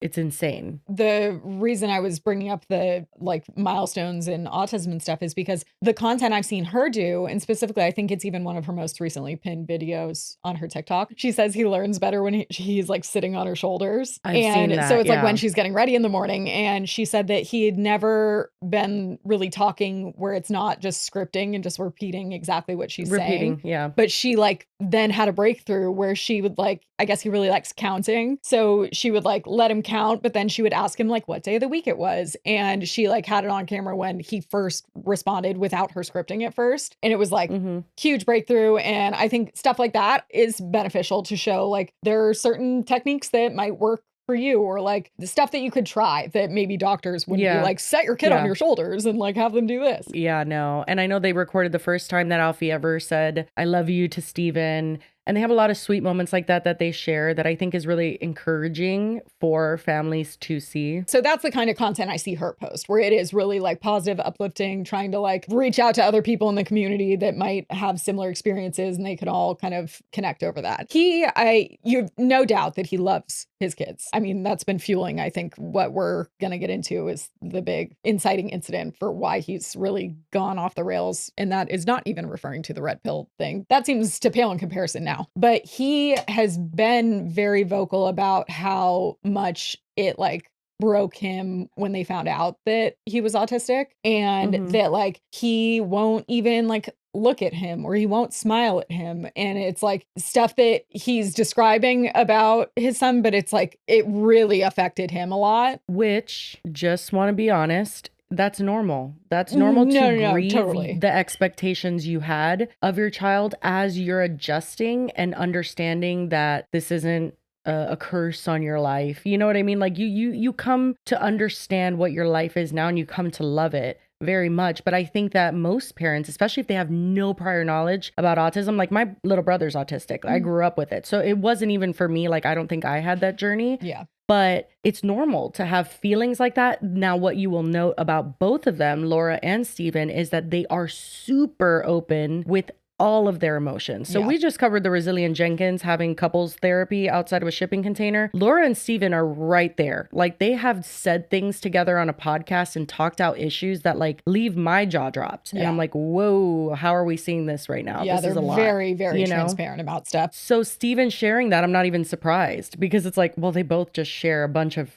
it's insane.
The reason I was bringing up the like milestones in autism and stuff is because the content I've seen her do, and specifically, I think it's even one of her most recently pinned videos on her TikTok. She says he learns better when he's like sitting on her shoulders.
I've seen that,
so it's like when she's getting ready in the morning. And she said that he had never been really talking where it's not just scripting and just repeating exactly what she's saying.
Yeah.
But she like then had a breakthrough where she would like, I guess he really likes counting. So she would like let him account, but then she would ask him like what day of the week it was. And she like had it on camera when he first responded without her scripting at first. And it was like huge breakthrough. And I think stuff like that is beneficial to show like there are certain techniques that might work for you, or like the stuff that you could try that maybe doctors wouldn't be like, set your kid on your shoulders and like have them do this.
Yeah, no. And I know they recorded the first time that Alfie ever said, I love you to Steven. And they have a lot of sweet moments like that they share that I think is really encouraging for families to see.
So that's the kind of content I see her post, where it is really like positive, uplifting, trying to like reach out to other people in the community that might have similar experiences and they could all kind of connect over that. You've no doubt that he loves his kids. I mean, that's been fueling, I think, what we're going to get into is the big inciting incident for why he's really gone off the rails. And that is not even referring to the red pill thing. That seems to pale in comparison now. But he has been very vocal about how much it like broke him when they found out that he was autistic, and that like he won't even like look at him or he won't smile at him. And it's like stuff that he's describing about his son, but it's like it really affected him a lot.
Which, just want to be honest, that's normal. That's normal to grieve
totally.
The expectations you had of your child as you're adjusting and understanding that this isn't a curse on your life. You know what I mean? Like you come to understand what your life is now and you come to love it very much. But I think that most parents, especially if they have no prior knowledge about autism, like my little brother's autistic. I grew up with it. So it wasn't even for me. Like, I don't think I had that journey.
Yeah.
But it's normal to have feelings like that. Now, what you will note about both of them, Laura and Steven, is that they are super open with all of their emotions. So we just covered the Resilient Jenkins having couples therapy outside of a shipping container. Laura and Steven are right there. Like, they have said things together on a podcast and talked out issues that like leave my jaw dropped. And I'm like, whoa, how are we seeing this right now?
Yeah,
this
they're
is a lot,
very, very transparent about stuff.
So Steven sharing that, I'm not even surprised, because it's like, well, they both just share a bunch of,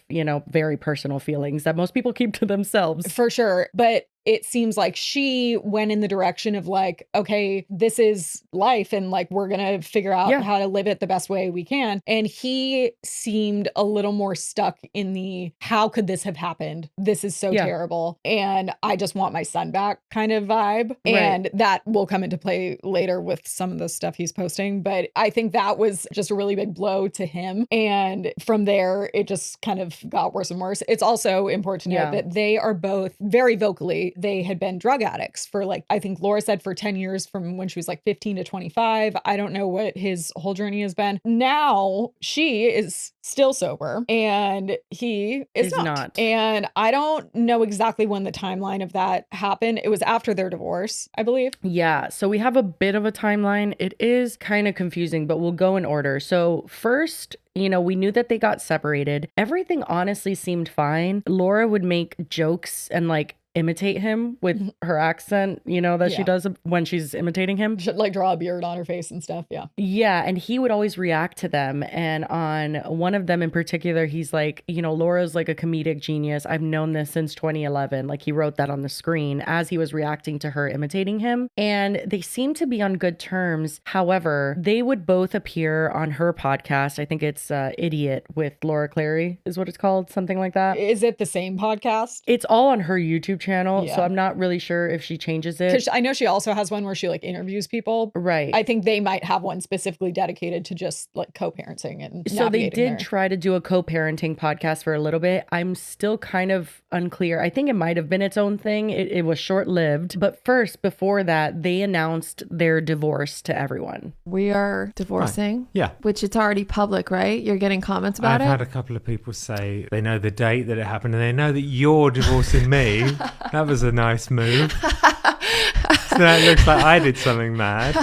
very personal feelings that most people keep to themselves.
For sure. But it seems like she went in the direction of like, okay, this is life and like we're going to figure out how to live it the best way we can. And he seemed a little more stuck in the how could this have happened? This is so terrible. And I just want my son back kind of vibe. And that will come into play later with some of the stuff he's posting. But I think that was just a really big blow to him. And from there, it just kind of got worse and worse. It's also important to note that they are both very vocally, they had been drug addicts for like, I think Laura said for 10 years from when she was like 15 to 25. I don't know what his whole journey has been. Now she is still sober and he is not. And I don't know exactly when the timeline of that happened. It was after their divorce, I believe.
Yeah. So we have a bit of a timeline. It is kind of confusing, but we'll go in order. So first, we knew that they got separated. Everything honestly seemed fine. Laura would make jokes and like imitate him with her accent, that she does when she's imitating him.
She'd like draw a beard on her face and stuff. Yeah.
Yeah. And he would always react to them. And on one of them in particular, he's like, Laura's like a comedic genius. I've known this since 2011. Like, he wrote that on the screen as he was reacting to her imitating him. And they seem to be on good terms. However, they would both appear on her podcast. I think it's Idiot with Laura Clery is what it's called. Something like that.
Is it the same podcast?
It's all on her YouTube channel, so I'm not really sure if she changes it.
Because I know she also has one where she like interviews people.
Right.
I think they might have one specifically dedicated to just like co-parenting and
so they did try to do a co-parenting podcast for a little bit. I'm still kind of unclear. I think it might have been its own thing. It was short-lived. But first, before that, they announced their divorce to everyone.
We are divorcing.
Right. Yeah.
Which it's already public, right? You're getting comments about it?
I've had a couple of people say they know the date that it happened and they know that you're divorcing me. That was a nice move. So that looks like I did something mad.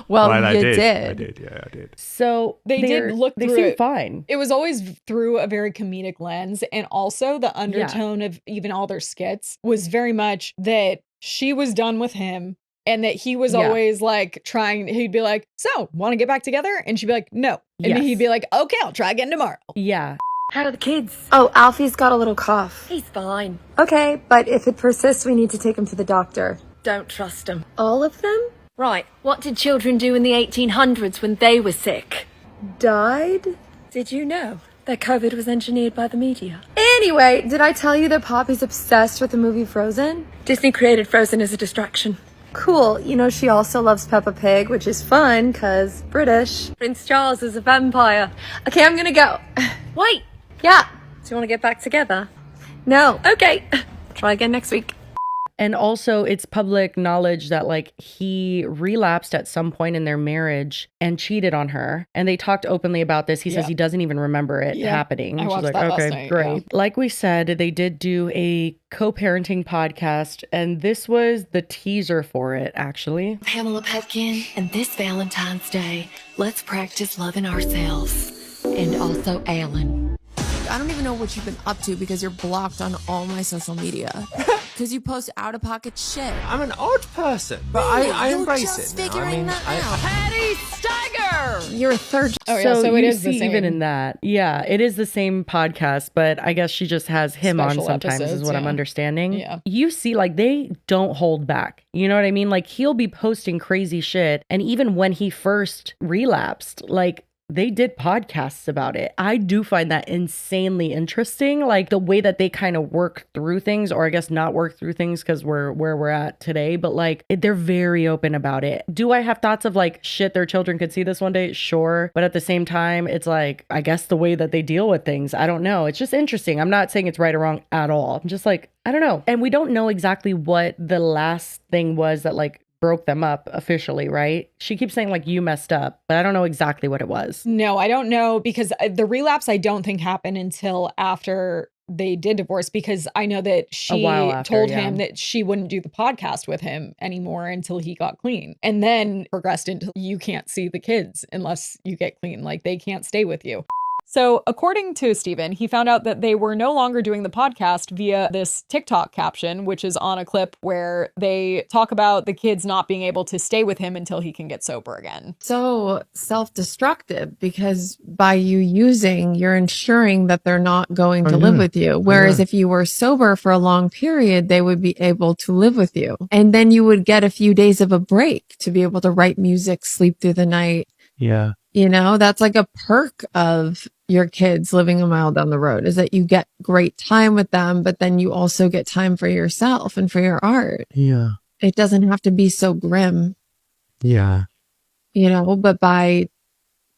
Well,
I
did.
I did.
So
they did look through
they seemed
it.
Fine.
It was always through a very comedic lens. And also the undertone of even all their skits was very much that she was done with him. And that he was always like he'd be like, so want to get back together? And she'd be like, no. And he'd be like, okay, I'll try again tomorrow.
Yeah.
How are the kids?
Oh, Alfie's got a little cough.
He's fine.
Okay, but if it persists, we need to take him to the doctor.
Don't trust him.
All of them?
Right. What did children do in the 1800s when they were sick?
Died?
Did you know? That COVID was engineered by the media.
Anyway, did I tell you that Poppy's obsessed with the movie Frozen?
Disney created Frozen as a distraction.
Cool. You know, she also loves Peppa Pig, which is fun, because British.
Prince Charles is a vampire.
Okay, I'm gonna go.
Wait,
Yeah.
do you want to get back together?
No.
Okay, try again next week.
And also, it's public knowledge that like he relapsed at some point in their marriage and cheated on her. And they talked openly about this. He says he doesn't even remember it happening.
I
She's
watched
like,
that last
okay,
night,
great.
yeah.
Like we said, they did do a co-parenting podcast, and this was the teaser for it, actually.
Pamela Pepkin, and this Valentine's Day, let's practice loving ourselves. And also Alan.
I don't even know what you've been up to because you're blocked on all my social media. Because you post out of pocket shit.
I'm an odd person, but I
You're
embrace
just
it now. I
figuring
mean,
that
I,
out.
Patty Steiger!
You're a third.
Oh, yeah, so it
you
is the
see
same.
even in that. Yeah, it is the same podcast, but I guess she just has him on
Special
sometimes is
episodes,
what I'm
yeah.
understanding.
Yeah.
You see, like, they don't hold back. You know what I mean? Like, he'll be posting crazy shit. And even when he first relapsed, like, they did podcasts about it. I do find that insanely interesting. Like the way that they kind of work through things, or I guess not work through things because we're where we're at today, but like they're very open about it. Do I have thoughts of like, shit, their children could see this one day? Sure. But at the same time, it's like, I guess the way that they deal with things, I don't know. It's just interesting. I'm not saying it's right or wrong at all. I'm just like, I don't know. And we don't know exactly what the last thing was that like broke them up officially, right? She keeps saying like you messed up, but I don't know exactly what it was.
No, I don't know, because the relapse I don't think happened until after they did divorce, because I know that she
while after,
told
yeah.
him that she wouldn't do the podcast with him anymore until he got clean, and then progressed into you can't see the kids unless you get clean, like they can't stay with you. So according to Steven, he found out that they were no longer doing the podcast via this TikTok caption, which is on a clip where they talk about the kids not being able to stay with him until he can get sober again.
So self-destructive, because by you using, you're ensuring that they're not going to live with you. Whereas if you were sober for a long period, they would be able to live with you. And then you would get a few days of a break to be able to write music, sleep through the night.
yeah.
You know, that's like a perk of your kids living a mile down the road, is that you get great time with them, but then you also get time for yourself and for your art.
Yeah.
It doesn't have to be so grim,
Yeah.
you know, but by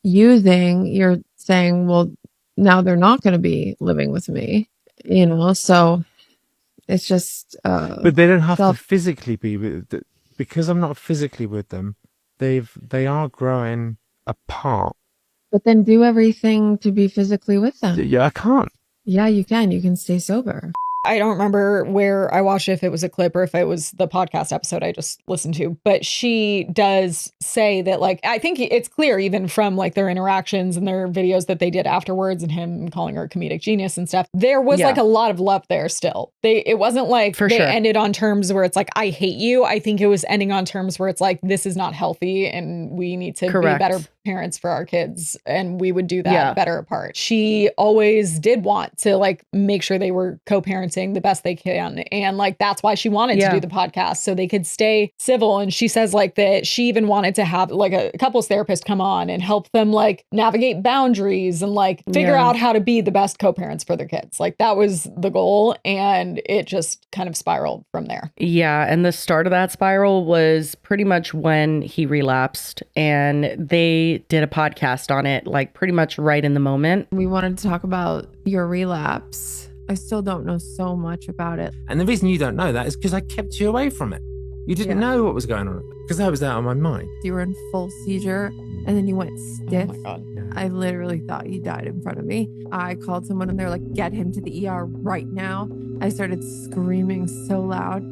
using, you're saying, well, now they're not going to be living with me, you know, so it's just,
But they don't have
self-
to physically be with, because I'm not physically with them. They are growing apart.
but then do everything to be physically with them.
Yeah, I can't.
Yeah, you can. You can stay sober.
I don't remember where I watched it, if it was a clip or if it was the podcast episode I just listened to, but she does say that, like, I think it's clear even from like their interactions and their videos that they did afterwards and him calling her a comedic genius and stuff, there was like a lot of love there still. It wasn't like
For
they
sure.
ended on terms where it's like, I hate you. I think it was ending on terms where it's like, this is not healthy and we need to
Correct.
be better parents for our kids, and we would do that
Yeah.
better apart. She always did want to like make sure they were co-parenting the best they can, and like that's why she wanted to do the podcast, so they could stay civil. And she says like that she even wanted to have like a couples therapist come on and help them like navigate boundaries and like figure out how to be the best co-parents for their kids. Like that was the goal, and it just kind of spiraled from there.
Yeah, and the start of that spiral was pretty much when he relapsed, and they did a podcast on it, like pretty much right in the moment.
We wanted to talk about your relapse. I still don't know so much about it.
And the reason you don't know that is because I kept you away from it. You didn't know what was going on because that was out of my mind.
You were in full seizure and then you went stiff.
Oh my God.
I literally thought he died in front of me. I called someone and they're like, get him to the ER right now. I started screaming so loud,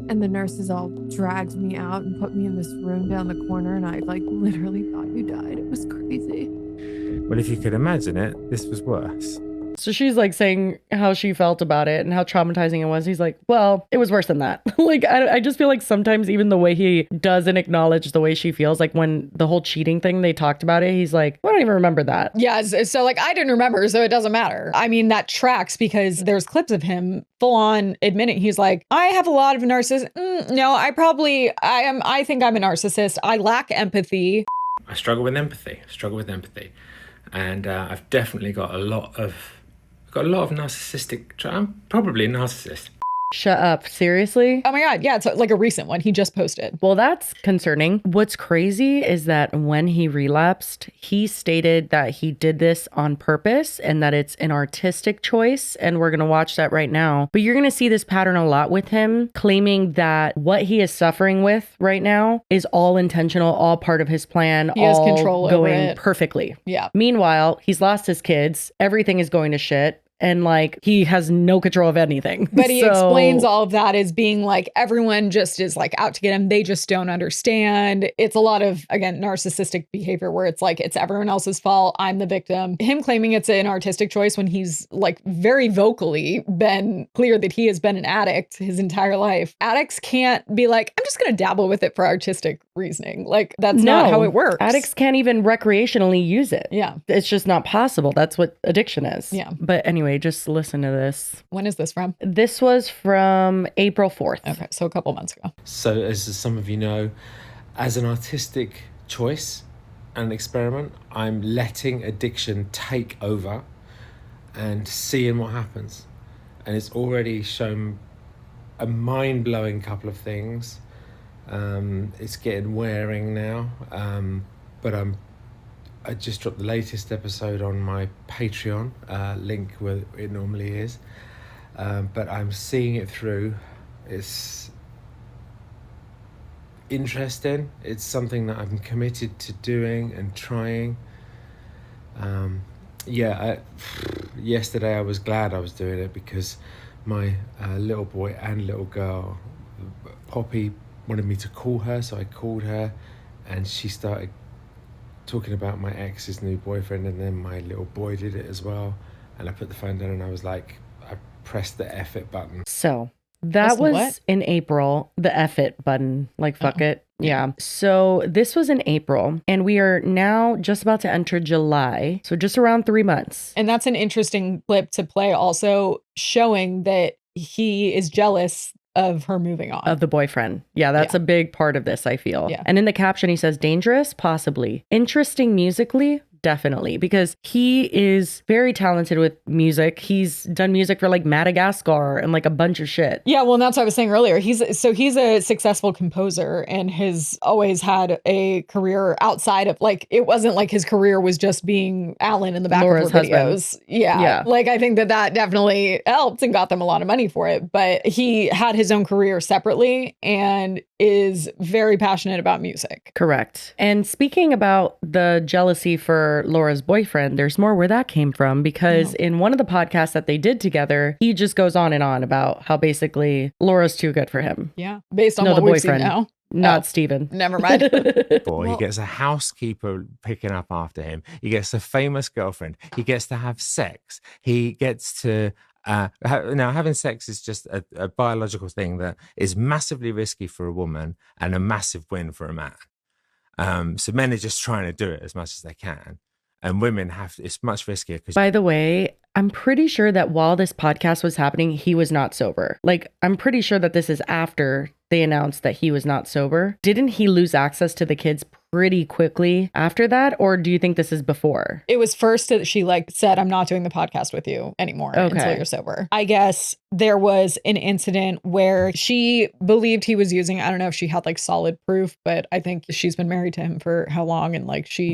and the nurses all dragged me out and put me in this room down the corner, and I like literally thought you died. It was crazy.
Well, if you could imagine it, this was worse.
So she's like saying how she felt about it and how traumatizing it was. He's like, well, it was worse than that. Like, I just feel like sometimes even the way he doesn't acknowledge the way she feels, like when the whole cheating thing, they talked about it, he's like, I don't even remember that.
Yeah, so like I didn't remember, so it doesn't matter. I mean, that tracks because there's clips of him full on admitting he's like, I have a lot of narcissism. No, I think I'm a narcissist. I lack empathy.
I struggle with empathy. and I've definitely got a lot of narcissistic. I'm probably a narcissist.
Shut up. Seriously?
Oh my God. Yeah. It's like a recent one he just posted.
Well, that's concerning. What's crazy is that when he relapsed, he stated that he did this on purpose and that it's an artistic choice. And we're going to watch that right now. But you're going to see this pattern a lot with him, claiming that what he is suffering with right now is all intentional, all part of his plan,
He has
all
control over
going
it.
perfectly.
Yeah.
Meanwhile, he's lost his kids. Everything is going to shit. And like, he has no control of anything.
But he explains all of that as being like, everyone just is like out to get him. They just don't understand. It's a lot of, again, narcissistic behavior where it's like, it's everyone else's fault. I'm the victim. Him claiming it's an artistic choice when he's like very vocally been clear that he has been an addict his entire life. Addicts can't be like, I'm just going to dabble with it for artistic reasoning. Like, that's not how it works.
Addicts can't even recreationally use it.
Yeah.
It's just not possible. That's what addiction is.
Yeah.
But anyway, just listen to this.
When is this from?
This was from April 4th.
Okay, so a couple months ago.
So, as some of you know, as an artistic choice and experiment, I'm letting addiction take over and seeing what happens. And it's already shown a mind-blowing couple of things. It's getting wearing now, but I just dropped the latest episode on my Patreon link where it normally is, but I'm seeing it through. It's interesting. It's something that I'm committed to doing and trying. Yesterday I was glad I was doing it because my little boy and little girl, Poppy, wanted me to call her, so I called her, and she started talking about my ex's new boyfriend, and then my little boy did it as well, and I put the phone down and I was like, I pressed the F it button.
So that was in April, the F it button, like fuck it. Yeah. So this was in April, and we are now just about to enter July. So just around 3 months.
And that's an interesting clip to play, also showing that he is jealous of her moving on.
Of the boyfriend. Yeah, that's a big part of this, I feel.
Yeah.
And in the caption, he says, dangerous? Possibly. Interesting musically? Definitely, because he is very talented with music. He's done music for like Madagascar and like a bunch of shit.
Yeah, well, and that's what I was saying earlier. He's a successful composer and has always had a career outside of, like, it wasn't like his career was just being Alan in the back
Laura's
of her
husband.
videos. Yeah. Like, I think that definitely helped and got them a lot of money for it. But he had his own career separately and is very passionate about music.
Correct. And speaking about the jealousy for Laura's boyfriend, there's more where that came from, because in one of the podcasts that they did together, he just goes on and on about how basically Laura's too good for him.
Yeah. Based on what we've seen now.
Not Steven.
Never mind.
He gets a housekeeper picking up after him. He gets a famous girlfriend. He gets to have sex. He gets to now, having sex is just a biological thing that is massively risky for a woman and a massive win for a man. So men are just trying to do it as much as they can. And women it's much riskier.
By the way, I'm pretty sure that while this podcast was happening, he was not sober. Like, I'm pretty sure that this is after they announced that he was not sober. Didn't he lose access to the kids pretty quickly after that? Or do you think this is before?
It was first that she said, I'm not doing the podcast with you anymore until you're sober. I guess there was an incident where she believed he was using, I don't know if she had solid proof, but I think she's been married to him for how long, and she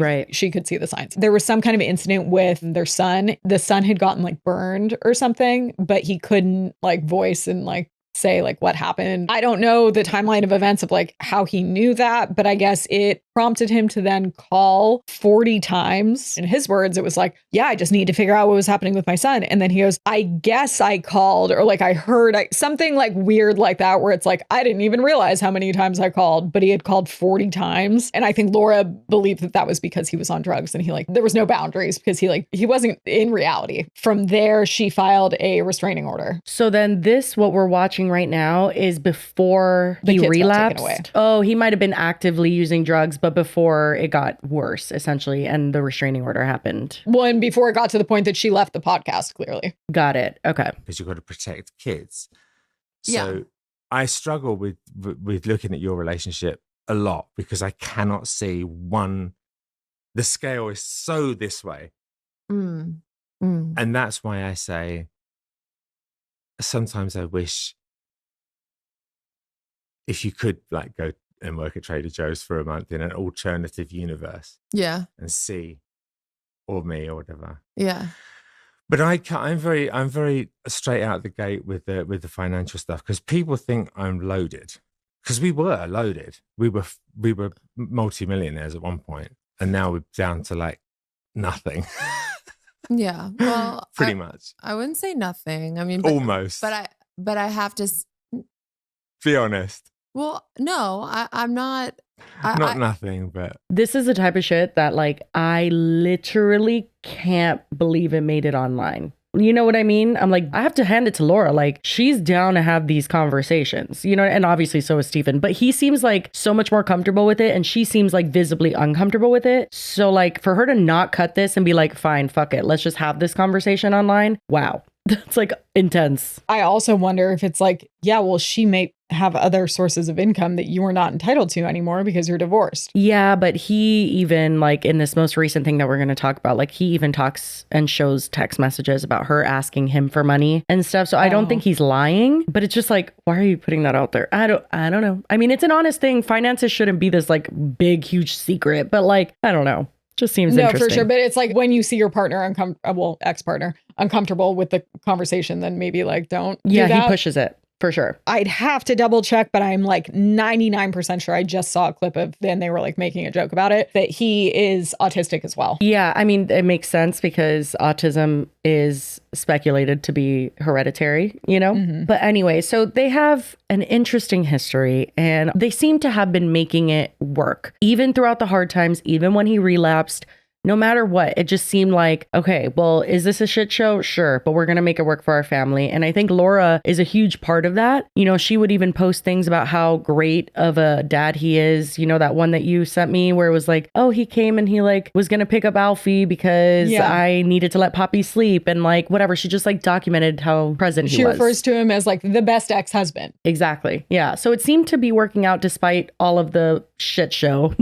could see the signs. There was some kind of incident with their son. The son had gotten burned or something, but he couldn't voice and say what happened. I don't know the timeline of events of how he knew that, but I guess it prompted him to then call 40 times. In his words, it was I just need to figure out what was happening with my son. And then he goes, I guess I called, or I heard something weird like that, where it's I didn't even realize how many times I called, but he had called 40 times. And I think Laura believed that was because he was on drugs and there was no boundaries, because he wasn't in reality. From there, she filed a restraining order.
So then what we're watching right now is before he relapsed. Oh, he might have been actively using drugs, but before it got worse, essentially, and the restraining order happened.
Well, and before it got to the point that she left the podcast, clearly.
Got it. Okay.
Because you've got to protect kids. So I struggle with looking at your relationship a lot, because I cannot see the scale is so this way.
Mm. Mm.
And that's why I say sometimes I wish if you could like go and work at Trader Joe's for a month in an alternative universe
Yeah.
and see, or me or whatever.
Yeah.
But I'm very straight out the gate with the financial stuff because people think I'm loaded because we were loaded. We were multimillionaires at one point, and now we're down to like nothing.
Yeah. Well,
pretty much.
I wouldn't say nothing. I mean,
almost.
But I have to
be honest.
Well, no, I'm not.
Not nothing, but
this is the type of shit that like I literally can't believe it made it online. You know what I mean? I'm like, I have to hand it to Laura. Like, she's down to have these conversations, you know, and obviously so is Stephen, but he seems like so much more comfortable with it. And she seems like visibly uncomfortable with it. So like for her to not cut this and be like, fine, fuck it. Let's just have this conversation online. Wow. That's like intense.
I also wonder if it's like, yeah, well, she may have other sources of income that you are not entitled to anymore because you're divorced.
Yeah, but he even like in this most recent thing that we're going to talk about, like he even talks and shows text messages about her asking him for money and stuff. So I don't think he's lying, but it's just like, why are you putting that out there? I don't know. I mean, it's an honest thing. Finances shouldn't be this like big, huge secret, but like, I don't know. Just seems interesting.
For sure. But it's like when you see your partner ex-partner uncomfortable with the conversation, then maybe like don't do that.
He pushes it for sure.
I'd have to double check, but I'm like 99% sure I just saw a clip of then they were like making a joke about it, that he is autistic as well.
Yeah, I mean, it makes sense because autism is speculated to be hereditary, you know? Mm-hmm. But anyway, so they have an interesting history and they seem to have been making it work. Even throughout the hard times, even when he relapsed, no matter what, it just seemed like, okay, well, is this a shit show? Sure, but we're going to make it work for our family. And I think Laura is a huge part of that. You know, she would even post things about how great of a dad he is. You know, that one that you sent me where it was like, oh, he came and he like was going to pick up Alfie because I needed to let Poppy sleep and like whatever. She just like documented how present he was.
She refers to him as like the best ex-husband.
Exactly. Yeah. So it seemed to be working out despite all of the shit show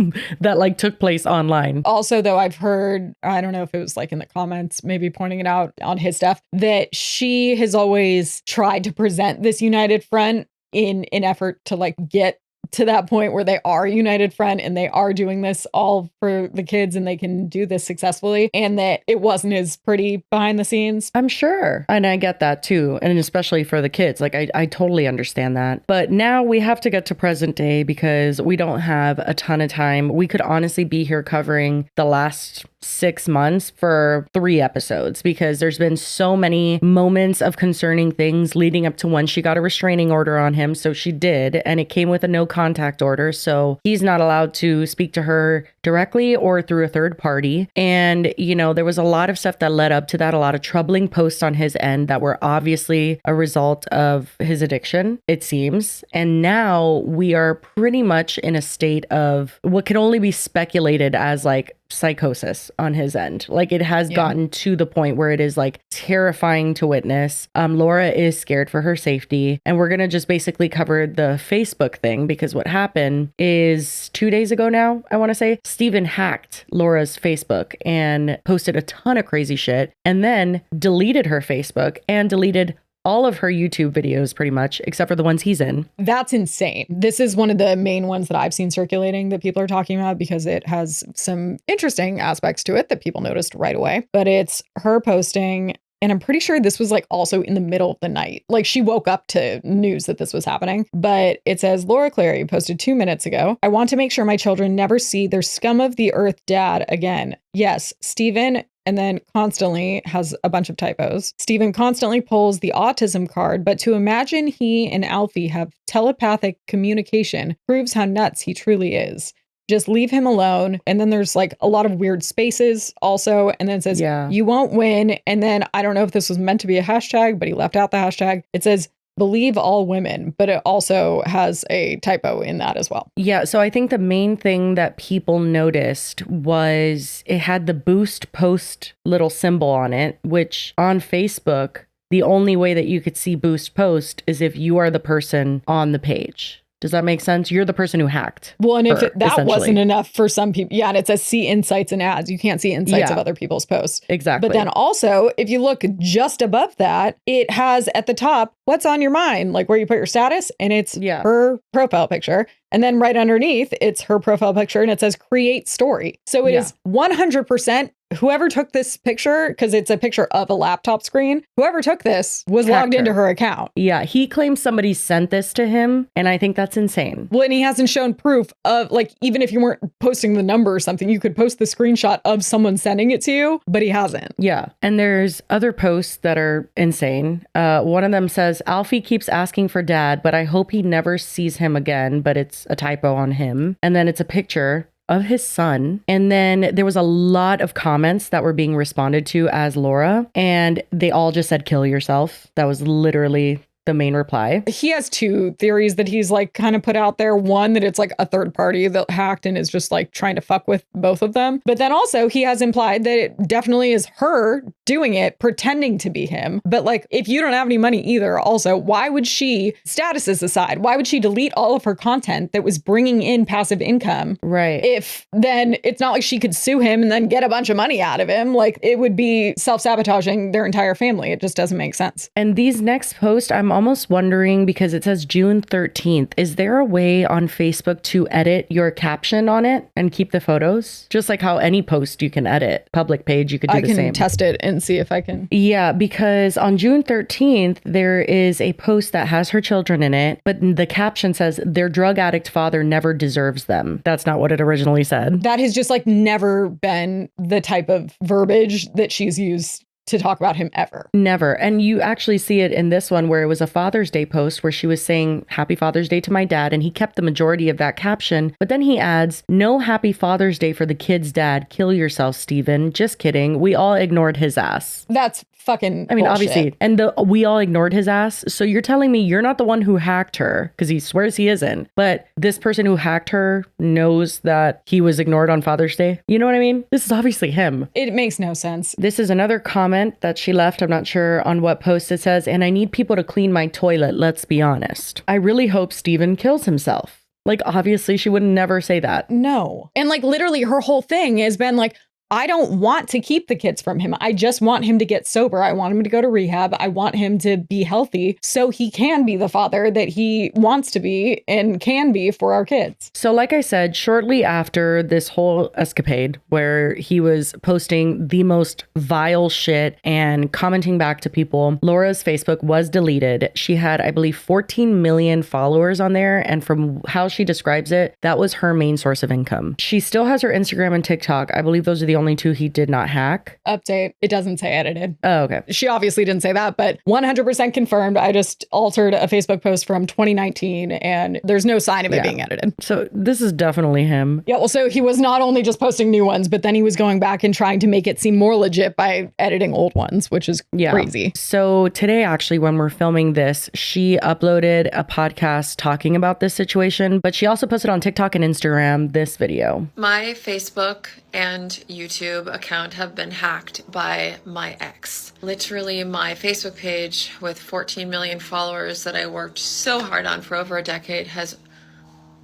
that like took place online.
Also, though, I've heard, I don't know if it was like in the comments, maybe pointing it out on his stuff, that she has always tried to present this united front in an effort to like get to that point where they are united front and they are doing this all for the kids and they can do this successfully, and that it wasn't as pretty behind the scenes.
I'm sure. And I get that too. And especially for the kids. Like I totally understand that. But now we have to get to present day because we don't have a ton of time. We could honestly be here covering the last 6 months for 3 episodes because there's been so many moments of concerning things leading up to when she got a restraining order on him. So she did, and it came with a no contact order. So he's not allowed to speak to her directly or through a third party. And, you know, there was a lot of stuff that led up to that, a lot of troubling posts on his end that were obviously a result of his addiction, it seems. And now we are pretty much in a state of what can only be speculated as like psychosis on his end. Like it has gotten to the point where it is like terrifying to witness. Laura is scared for her safety, and we're gonna just basically cover the Facebook thing because what happened is 2 days ago now, I want to say, Stephen hacked Laura's Facebook and posted a ton of crazy shit and then deleted her Facebook and deleted all of her YouTube videos pretty much, except for the ones he's in.
That's insane. This is one of the main ones that I've seen circulating that people are talking about because it has some interesting aspects to it that people noticed right away. But it's her posting, and I'm pretty sure this was like also in the middle of the night. Like she woke up to news that this was happening. But it says, Laura Clery posted 2 minutes ago, I want to make sure my children never see their scum of the earth dad again. Yes, Stephen, and then constantly has a bunch of typos. Stephen constantly pulls the autism card, but to imagine he and Alfie have telepathic communication proves how nuts he truly is. Just leave him alone. And then there's like a lot of weird spaces also. And then it says, you won't win. And then I don't know if this was meant to be a hashtag, but he left out the hashtag. It says, believe all women, but it also has a typo in that as well.
Yeah, so I think the main thing that people noticed was it had the boost post little symbol on it, which on Facebook, the only way that you could see boost post is if you are the person on the page. Does that make sense? You're the person who hacked.
Well, and if
her,
that wasn't enough for some people, yeah, and it says see insights and ads. You can't see insights of other people's posts.
Exactly.
But then also, if you look just above that, it has at the top, what's on your mind, like where you put your status, and it's her profile picture. And then right underneath, it's her profile picture and it says create story. So it is 100% whoever took this picture, because it's a picture of a laptop screen, whoever took this was logged into her account.
Yeah, he claims somebody sent this to him, and I think that's insane.
Well, and he hasn't shown proof of, like, even if you weren't posting the number or something, you could post the screenshot of someone sending it to you, but he hasn't.
Yeah, and there's other posts that are insane. One of them says, Alfie keeps asking for dad, but I hope he never sees him again, but it's a typo on him. And then it's a picture of his son. And then there was a lot of comments that were being responded to as Laura, and they all just said, kill yourself. That was literally the main reply.
He has two theories that he's like kind of put out there. One, that it's like a third party that hacked and is just like trying to fuck with both of them. But then also he has implied that it definitely is her doing it, pretending to be him. But like, if you don't have any money either, also, why would she, statuses aside, why would she delete all of her content that was bringing in passive income?
Right.
If then it's not like she could sue him and then get a bunch of money out of him. Like, it would be self-sabotaging their entire family. It just doesn't make sense.
And these next posts, I'm almost wondering, because it says June 13th, is there a way on Facebook to edit your caption on it and keep the photos? Just like how any post you can edit. Public page, you could do the same.
I can test it and see if I can.
Yeah, because on June 13th, there is a post that has her children in it, but the caption says, their drug addict father never deserves them. That's not what it originally said.
That has just like never been the type of verbiage that she's used to talk about him ever.
Never. And you actually see it in this one where it was a Father's Day post where she was saying, Happy Father's Day to my dad. And he kept the majority of that caption. But then he adds, no Happy Father's Day for the kid's dad. Kill yourself, Steven. Just kidding. We all ignored his ass.
That's fucking bullshit.
Obviously. And we all ignored his ass. So you're telling me you're not the one who hacked her, because he swears he isn't. But this person who hacked her knows that he was ignored on Father's Day. You know what I mean? This is obviously him.
It makes no sense.
This is another comment that she left. I'm not sure on what post it says. And I need people to clean my toilet. Let's be honest. I really hope Steven kills himself. Like, obviously she would never say that.
No. And like literally her whole thing has been like, I don't want to keep the kids from him. I just want him to get sober. I want him to go to rehab. I want him to be healthy so he can be the father that he wants to be and can be for our kids.
So like I said, shortly after this whole escapade where he was posting the most vile shit and commenting back to people, Laura's Facebook was deleted. She had, I believe, 14 million followers on there. And from how she describes it, that was her main source of income. She still has her Instagram and TikTok. I believe those are the only two he did not hack.
Update. It doesn't say edited.
Oh, okay.
She obviously didn't say that, but 100% confirmed. I just altered a Facebook post from 2019 and there's no sign of it being edited.
So this is definitely him.
Yeah. Well, so he was not only just posting new ones, but then he was going back and trying to make it seem more legit by editing old ones, which is crazy.
So today, actually, when we're filming this, she uploaded a podcast talking about this situation, but she also posted on TikTok and Instagram this video.
My Facebook and YouTube account have been hacked by my ex. Literally, my Facebook page with 14 million followers that I worked so hard on for over a decade has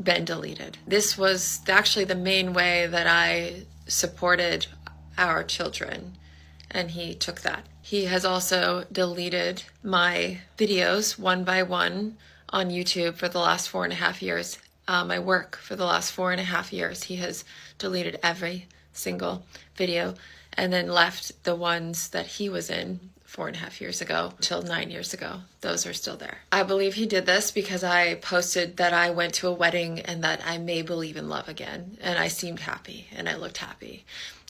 been deleted. This was actually the main way that I supported our children, and he took that. He has also deleted my videos one by one on YouTube for the last 4.5 years. My work for the last 4.5 years. He has deleted every single video and then left the ones that he was in 4.5 years ago till 9 years ago. Those are still there. I believe he did this because I posted that I went to a wedding and that I may believe in love again. And I seemed happy and I looked happy.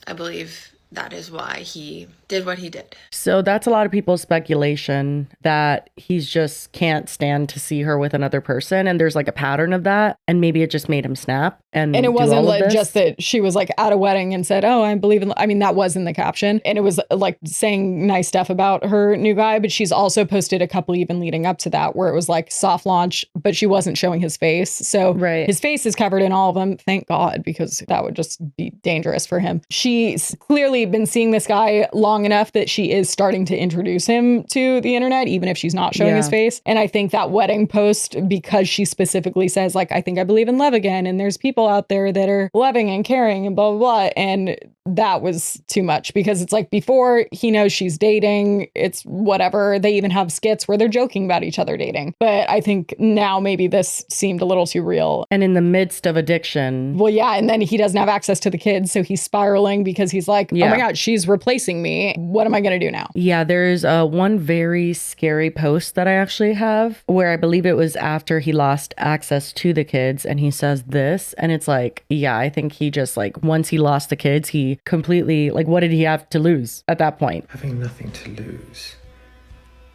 I believe that is why he did what he did.
So that's a lot of people's speculation that he's just can't stand to see her with another person. And there's like a pattern of that. And maybe it just made him snap. And
it wasn't like
this.
Just that she was like at a wedding and said, oh, I believe in, I mean, that was in the caption. And it was like saying nice stuff about her new guy. But she's also posted a couple even leading up to that where it was like soft launch, but she wasn't showing his face. So his face is covered in all of them. Thank God, because that would just be dangerous for him. She clearly clearly been seeing this guy long enough that she is starting to introduce him to the internet, even if she's not showing his face. And I think that wedding post, because she specifically says, like, I think I believe in love again, and there's people out there that are loving and caring and blah, blah, blah. And that was too much, because it's like, before he knows she's dating, it's whatever. They even have skits where they're joking about each other dating. But I think now maybe this seemed a little too real.
And in the midst of addiction.
Well, yeah. And then he doesn't have access to the kids. So he's spiraling because he's like, oh my God, she's replacing me. What am I going to do now?
Yeah, there's one very scary post that I actually have where I believe it was after he lost access to the kids, and he says this, and it's like, yeah, I think he just, like, once he lost the kids, he completely, like, what did he have to lose at that point?
Having nothing to lose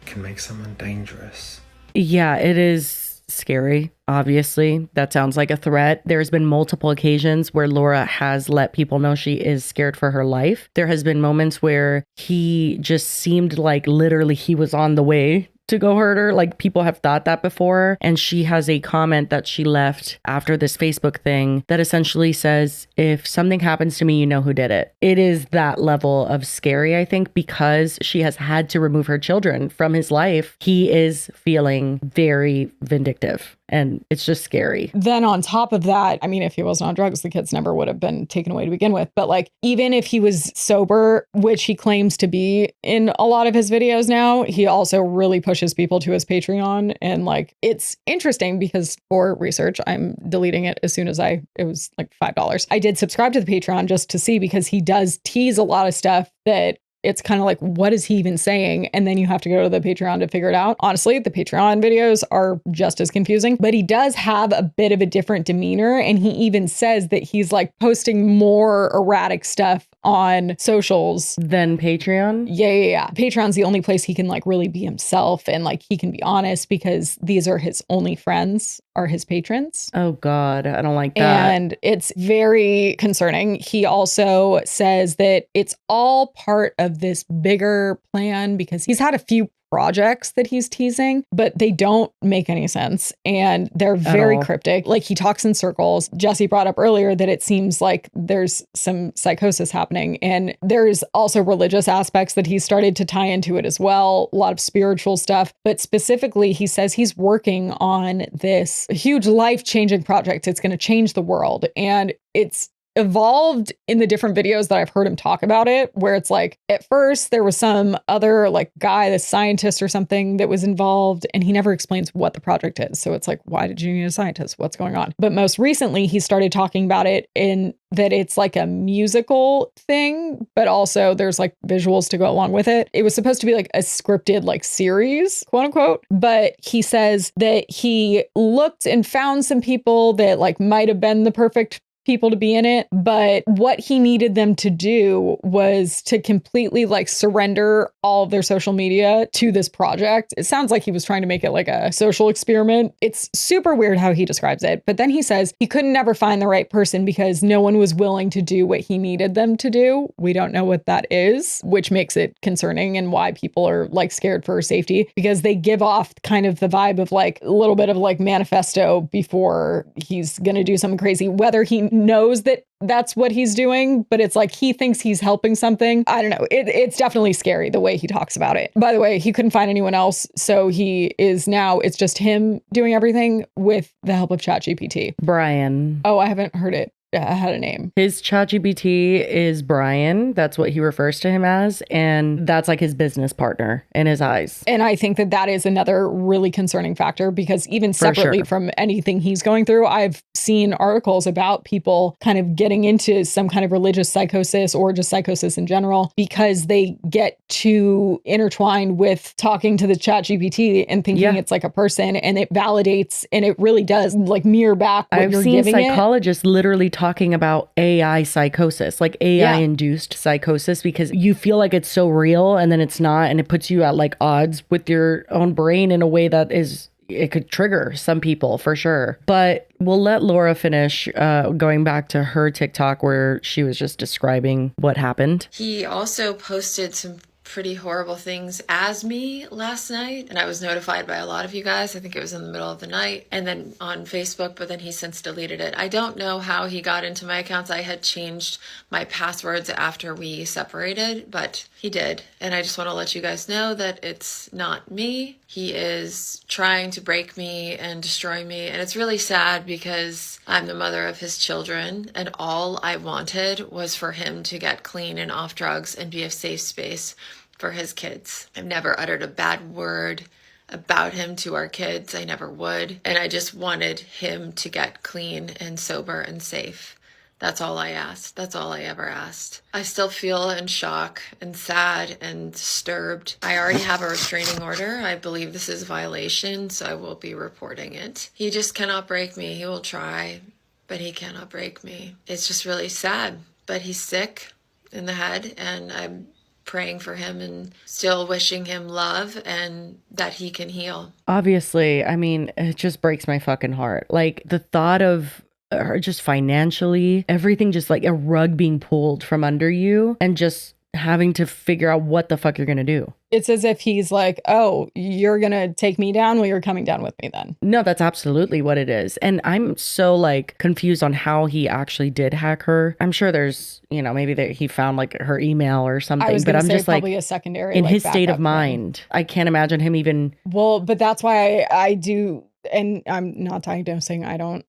can make someone dangerous.
Yeah, it is scary. Obviously, that sounds like a threat. There's been multiple occasions where Laura has let people know she is scared for her life. There has been moments where he just seemed like literally he was on the way to go hurt her. Like, people have thought that before. And she has a comment that she left after this Facebook thing that essentially says, if something happens to me, you know who did it. It is that level of scary, I think, because she has had to remove her children from his life. He is feeling very vindictive. And it's just scary.
Then on top of that, I mean, if he wasn't on drugs, the kids never would have been taken away to begin with. But like, even if he was sober, which he claims to be in a lot of his videos now, he also really pushes people to his Patreon. And like, it's interesting because for research, I'm deleting it as soon as it was like $5. I did subscribe to the Patreon just to see, because he does tease a lot of stuff that it's kind of like, what is he even saying? And then you have to go to the Patreon to figure it out. Honestly, the Patreon videos are just as confusing, but he does have a bit of a different demeanor. And he even says that he's like posting more erratic stuff on socials
than Patreon.
Yeah. Patreon's the only place he can like really be himself, and like he can be honest, because these are his only friends, are his patrons.
Oh God, I don't like that.
And it's very concerning. He also says that it's all part of this bigger plan, because he's had a few projects that he's teasing, but they don't make any sense. And they're very cryptic. Like, he talks in circles. Jesse brought up earlier that it seems like there's some psychosis happening. And there's also religious aspects that he's started to tie into it as well. A lot of spiritual stuff. But specifically, he says he's working on this huge life-changing project. It's going to change the world. And it's evolved in the different videos that I've heard him talk about it, where it's like, at first there was some other like guy, the scientist or something, that was involved, and he never explains what the project is. So it's like, why did you need a scientist? What's going on? But most recently he started talking about it in that it's like a musical thing, but also there's like visuals to go along with it. It was supposed to be like a scripted like series, quote unquote. But he says that he looked and found some people that like might have been the perfect people to be in it, but what he needed them to do was to completely like surrender all of their social media to this project. It sounds like he was trying to make it like a social experiment. It's super weird how he describes it. But then he says he could never find the right person because no one was willing to do what he needed them to do. We don't know what that is, which makes it concerning, and why people are like scared for her safety, because they give off kind of the vibe of like a little bit of like manifesto before he's going to do something crazy, whether he knows that that's what he's doing, but it's like he thinks he's helping something. I don't know. It's definitely scary the way he talks about it. By the way, he couldn't find anyone else. So he is now, it's just him doing everything with the help of ChatGPT.
Brian.
Oh, I haven't heard it. I had a name.
His ChatGPT is Brian. That's what he refers to him as. And that's like his business partner in his eyes.
And I think that that is another really concerning factor, because even separately from anything he's going through, I've seen articles about people kind of getting into some kind of religious psychosis or just psychosis in general, because they get too intertwined with talking to the ChatGPT and thinking it's like a person, and it validates, and it really does like mirror back what you're giving it.
I've seen psychologists literally talking about AI psychosis, like AI induced psychosis, because you feel like it's so real and then it's not, and it puts you at like odds with your own brain in a way that is, it could trigger some people for sure. But we'll let Laura finish going back to her TikTok where she was just describing what happened.
He also posted some pretty horrible things as me last night, and I was notified by a lot of you guys. I think it was in the middle of the night, and then on Facebook, but then he since deleted it. I don't know how he got into my accounts. I had changed my passwords after we separated, but he did. And I just want to let you guys know that it's not me. He is trying to break me and destroy me, and it's really sad because I'm the mother of his children, and all I wanted was for him to get clean and off drugs and be a safe space for his kids. I've never uttered a bad word about him to our kids. I never would. And I just wanted him to get clean and sober and safe. That's all I asked. That's all I ever asked. I still feel in shock and sad and disturbed. I already have a restraining order. I believe this is a violation, so I will be reporting it. He just cannot break me. He will try, but he cannot break me. It's just really sad. But he's sick in the head, and I'm praying for him and still wishing him love and that he can heal.
Obviously, I mean, it just breaks my fucking heart. Like the thought of her just financially, everything just like a rug being pulled from under you and just having to figure out what the fuck you're going to do.
It's as if he's like, oh, you're going to take me down? Well, you're coming down with me then.
No, that's absolutely what it is. And I'm so like confused on how he actually did hack her. I'm sure there's, you know, maybe that he found like her email or something,
I was
but
gonna
I'm
say
just like
probably a secondary,
in
like,
his state of
backup
mind. I can't imagine him even.
Well, but that's why I do. And I'm not diagnosing. I'm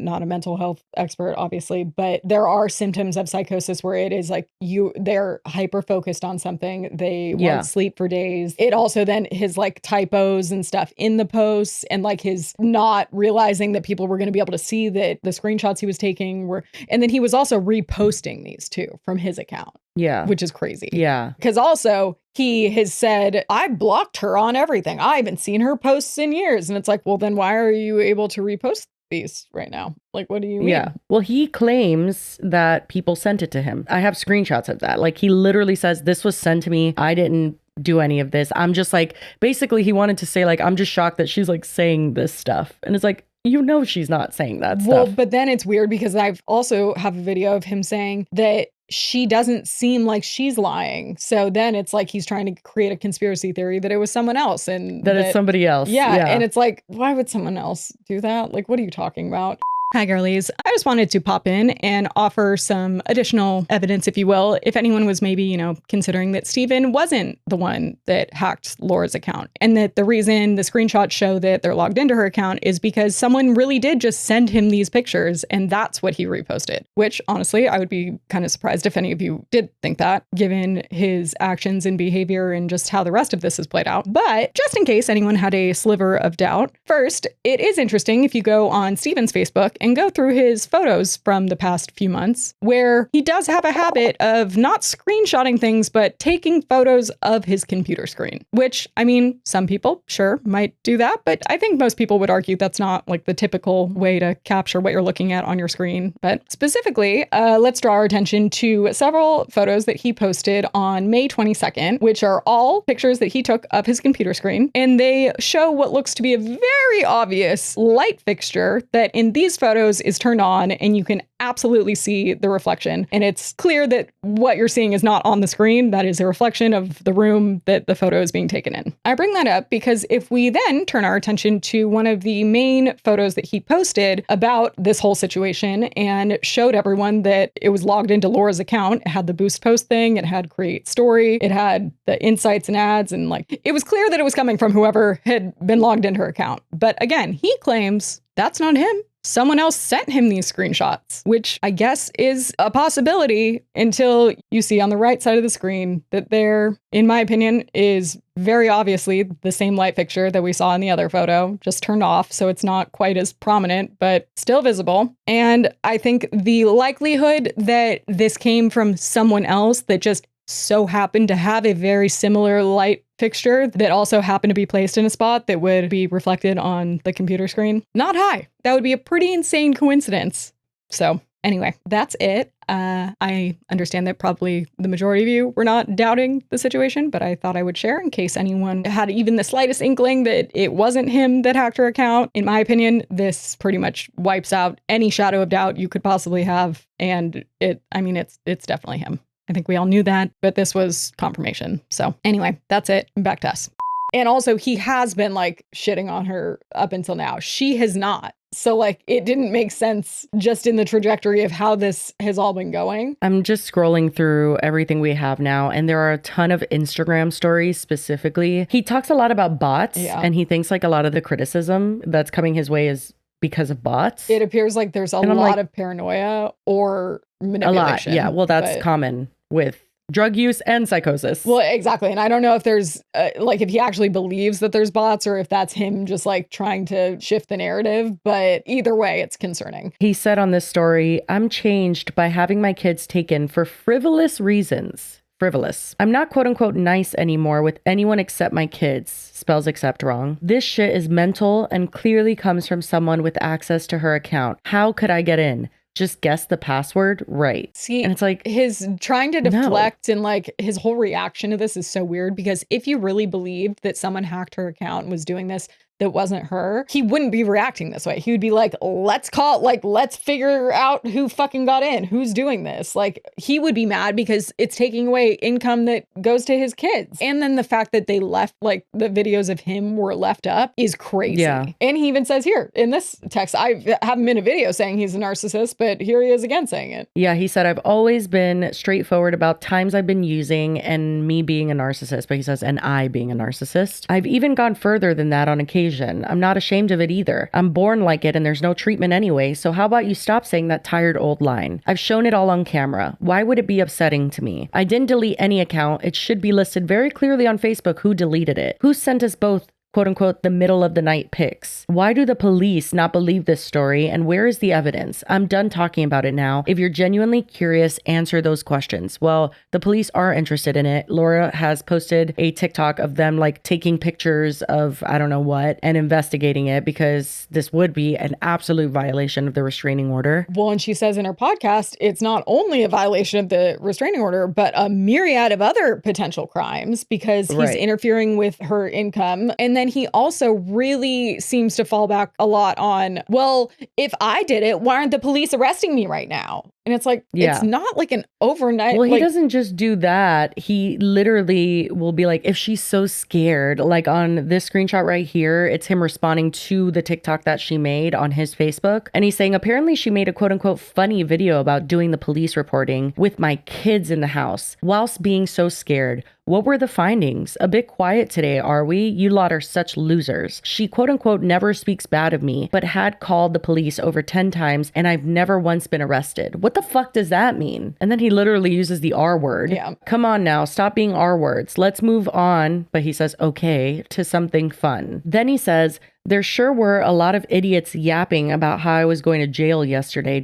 not a mental health expert, obviously, but there are symptoms of psychosis where it is like they're hyper focused on something. They won't sleep for days. It also then his like typos and stuff in the posts and like his not realizing that people were going to be able to see that the screenshots he was taking were, and then he was also reposting these too from his account.
Yeah.
Which is crazy.
Yeah.
Because also he has said, I blocked her on everything. I haven't seen her posts in years. And it's like, well, then why are you able to repost these right now? Like, what do you mean?
Yeah. Well, he claims that people sent it to him. I have screenshots of that. Like he literally says, this was sent to me. I didn't do any of this. I'm just like, basically he wanted to say like, I'm just shocked that she's like saying this stuff. And it's like, you know, she's not saying that stuff.
Well, but then it's weird because I've also have a video of him saying that she doesn't seem like she's lying. So then it's like he's trying to create a conspiracy theory that it was someone else and
that it's somebody else.
Yeah. And it's like, why would someone else do that? Like, what are you talking about? Hi, girlies. I just wanted to pop in and offer some additional evidence, if you will, if anyone was maybe, you know, considering that Steven wasn't the one that hacked Laura's account and that the reason the screenshots show that they're logged into her account is because someone really did just send him these pictures and that's what he reposted, which honestly, I would be kind of surprised if any of you did think that given his actions and behavior and just how the rest of this has played out. But just in case anyone had a sliver of doubt, first, it is interesting if you go on Steven's Facebook and go through his photos from the past few months, where he does have a habit of not screenshotting things, but taking photos of his computer screen, which, I mean, some people, sure, might do that, but I think most people would argue that's not like the typical way to capture what you're looking at on your screen. But specifically, let's draw our attention to several photos that he posted on May 22nd, which are all pictures that he took of his computer screen, and they show what looks to be a very obvious light fixture that in these photos is turned on and you can absolutely see the reflection. And it's clear that what you're seeing is not on the screen. That is a reflection of the room that the photo is being taken in. I bring that up because if we then turn our attention to one of the main photos that he posted about this whole situation and showed everyone that it was logged into Laura's account, it had the boost post thing, it had create story, it had the insights and ads, and like it was clear that it was coming from whoever had been logged into her account. But again, he claims that's not him. Someone else sent him these screenshots, which I guess is a possibility until you see on the right side of the screen that there, in my opinion, is very obviously the same light fixture that we saw in the other photo, just turned off. So it's not quite as prominent, but still visible. And I think the likelihood that this came from someone else that just so happened to have a very similar light fixture that also happened to be placed in a spot that would be reflected on the computer screen, not high. That would be a pretty insane coincidence. So anyway, that's it. I understand that probably the majority of you were not doubting the situation, but I thought I would share in case anyone had even the slightest inkling that it wasn't him that hacked her account. In my opinion, this pretty much wipes out any shadow of doubt you could possibly have. And it's definitely him. I think we all knew that, but this was confirmation. So anyway, that's it. Back to us. And also, he has been like shitting on her up until now. She has not. So like, it didn't make sense just in the trajectory of how this has all been going.
I'm just scrolling through everything we have now, and there are a ton of Instagram stories specifically. He talks a lot about bots, and he thinks like a lot of the criticism that's coming his way is because of bots.
It appears like there's a lot of paranoia or manipulation.
A lot, yeah. Well, that's common with drug use and psychosis.
Well, exactly. And I don't know if there's like if he actually believes that there's bots or if that's him just like trying to shift the narrative. But either way, it's concerning.
He said on this story, I'm changed by having my kids taken for frivolous reasons. Frivolous. I'm not quote unquote nice anymore with anyone except my kids. Spells except wrong. This shit is mental and clearly comes from someone with access to her account. How could I get in? Just guess the password right.
See,
and it's like
his trying to deflect and like his whole reaction to this is so weird because if you really believed that someone hacked her account and was doing this that wasn't her, he wouldn't be reacting this way. He would be like, let's figure out who fucking got in, who's doing this. Like, he would be mad because it's taking away income that goes to his kids. And then the fact that they left, like, the videos of him were left up is crazy.
Yeah.
And he even says here in this text, I haven't been a video saying he's a narcissist, but here he is again saying it.
Yeah, he said, I've always been straightforward about times I've been using and me being a narcissist. But he says, and I being a narcissist. I've even gone further than that on occasion. I'm not ashamed of it either. I'm born like it and there's no treatment anyway, so how about you stop saying that tired old line? I've shown it all on camera. Why would it be upsetting to me? I didn't delete any account. It should be listed very clearly on Facebook who deleted it. Who sent us both quote unquote, the middle of the night pics. Why do the police not believe this story? And where is the evidence? I'm done talking about it now. If you're genuinely curious, answer those questions. Well, the police are interested in it. Laura has posted a TikTok of them like taking pictures of I don't know what and investigating it because this would be an absolute violation of the restraining order.
Well, and she says in her podcast, it's not only a violation of the restraining order, but a myriad of other potential crimes because he's interfering with her income. And then he also really seems to fall back a lot on, well, if I did it, why aren't the police arresting me right now? And it's like, it's not like an overnight.
Well, he doesn't just do that. He literally will be like, if she's so scared, like on this screenshot right here, it's him responding to the TikTok that she made on his Facebook. And he's saying, apparently she made a quote unquote funny video about doing the police reporting with my kids in the house whilst being so scared. What were the findings? A bit quiet today, are we? You lot are such losers. She quote unquote never speaks bad of me, but had called the police over 10 times and I've never once been arrested. What the fuck does that mean? And then he literally uses the R word.
Yeah.
Come on now, stop being R words. Let's move on. But he says, okay, to something fun. Then he says, there sure were a lot of idiots yapping about how I was going to jail yesterday, ...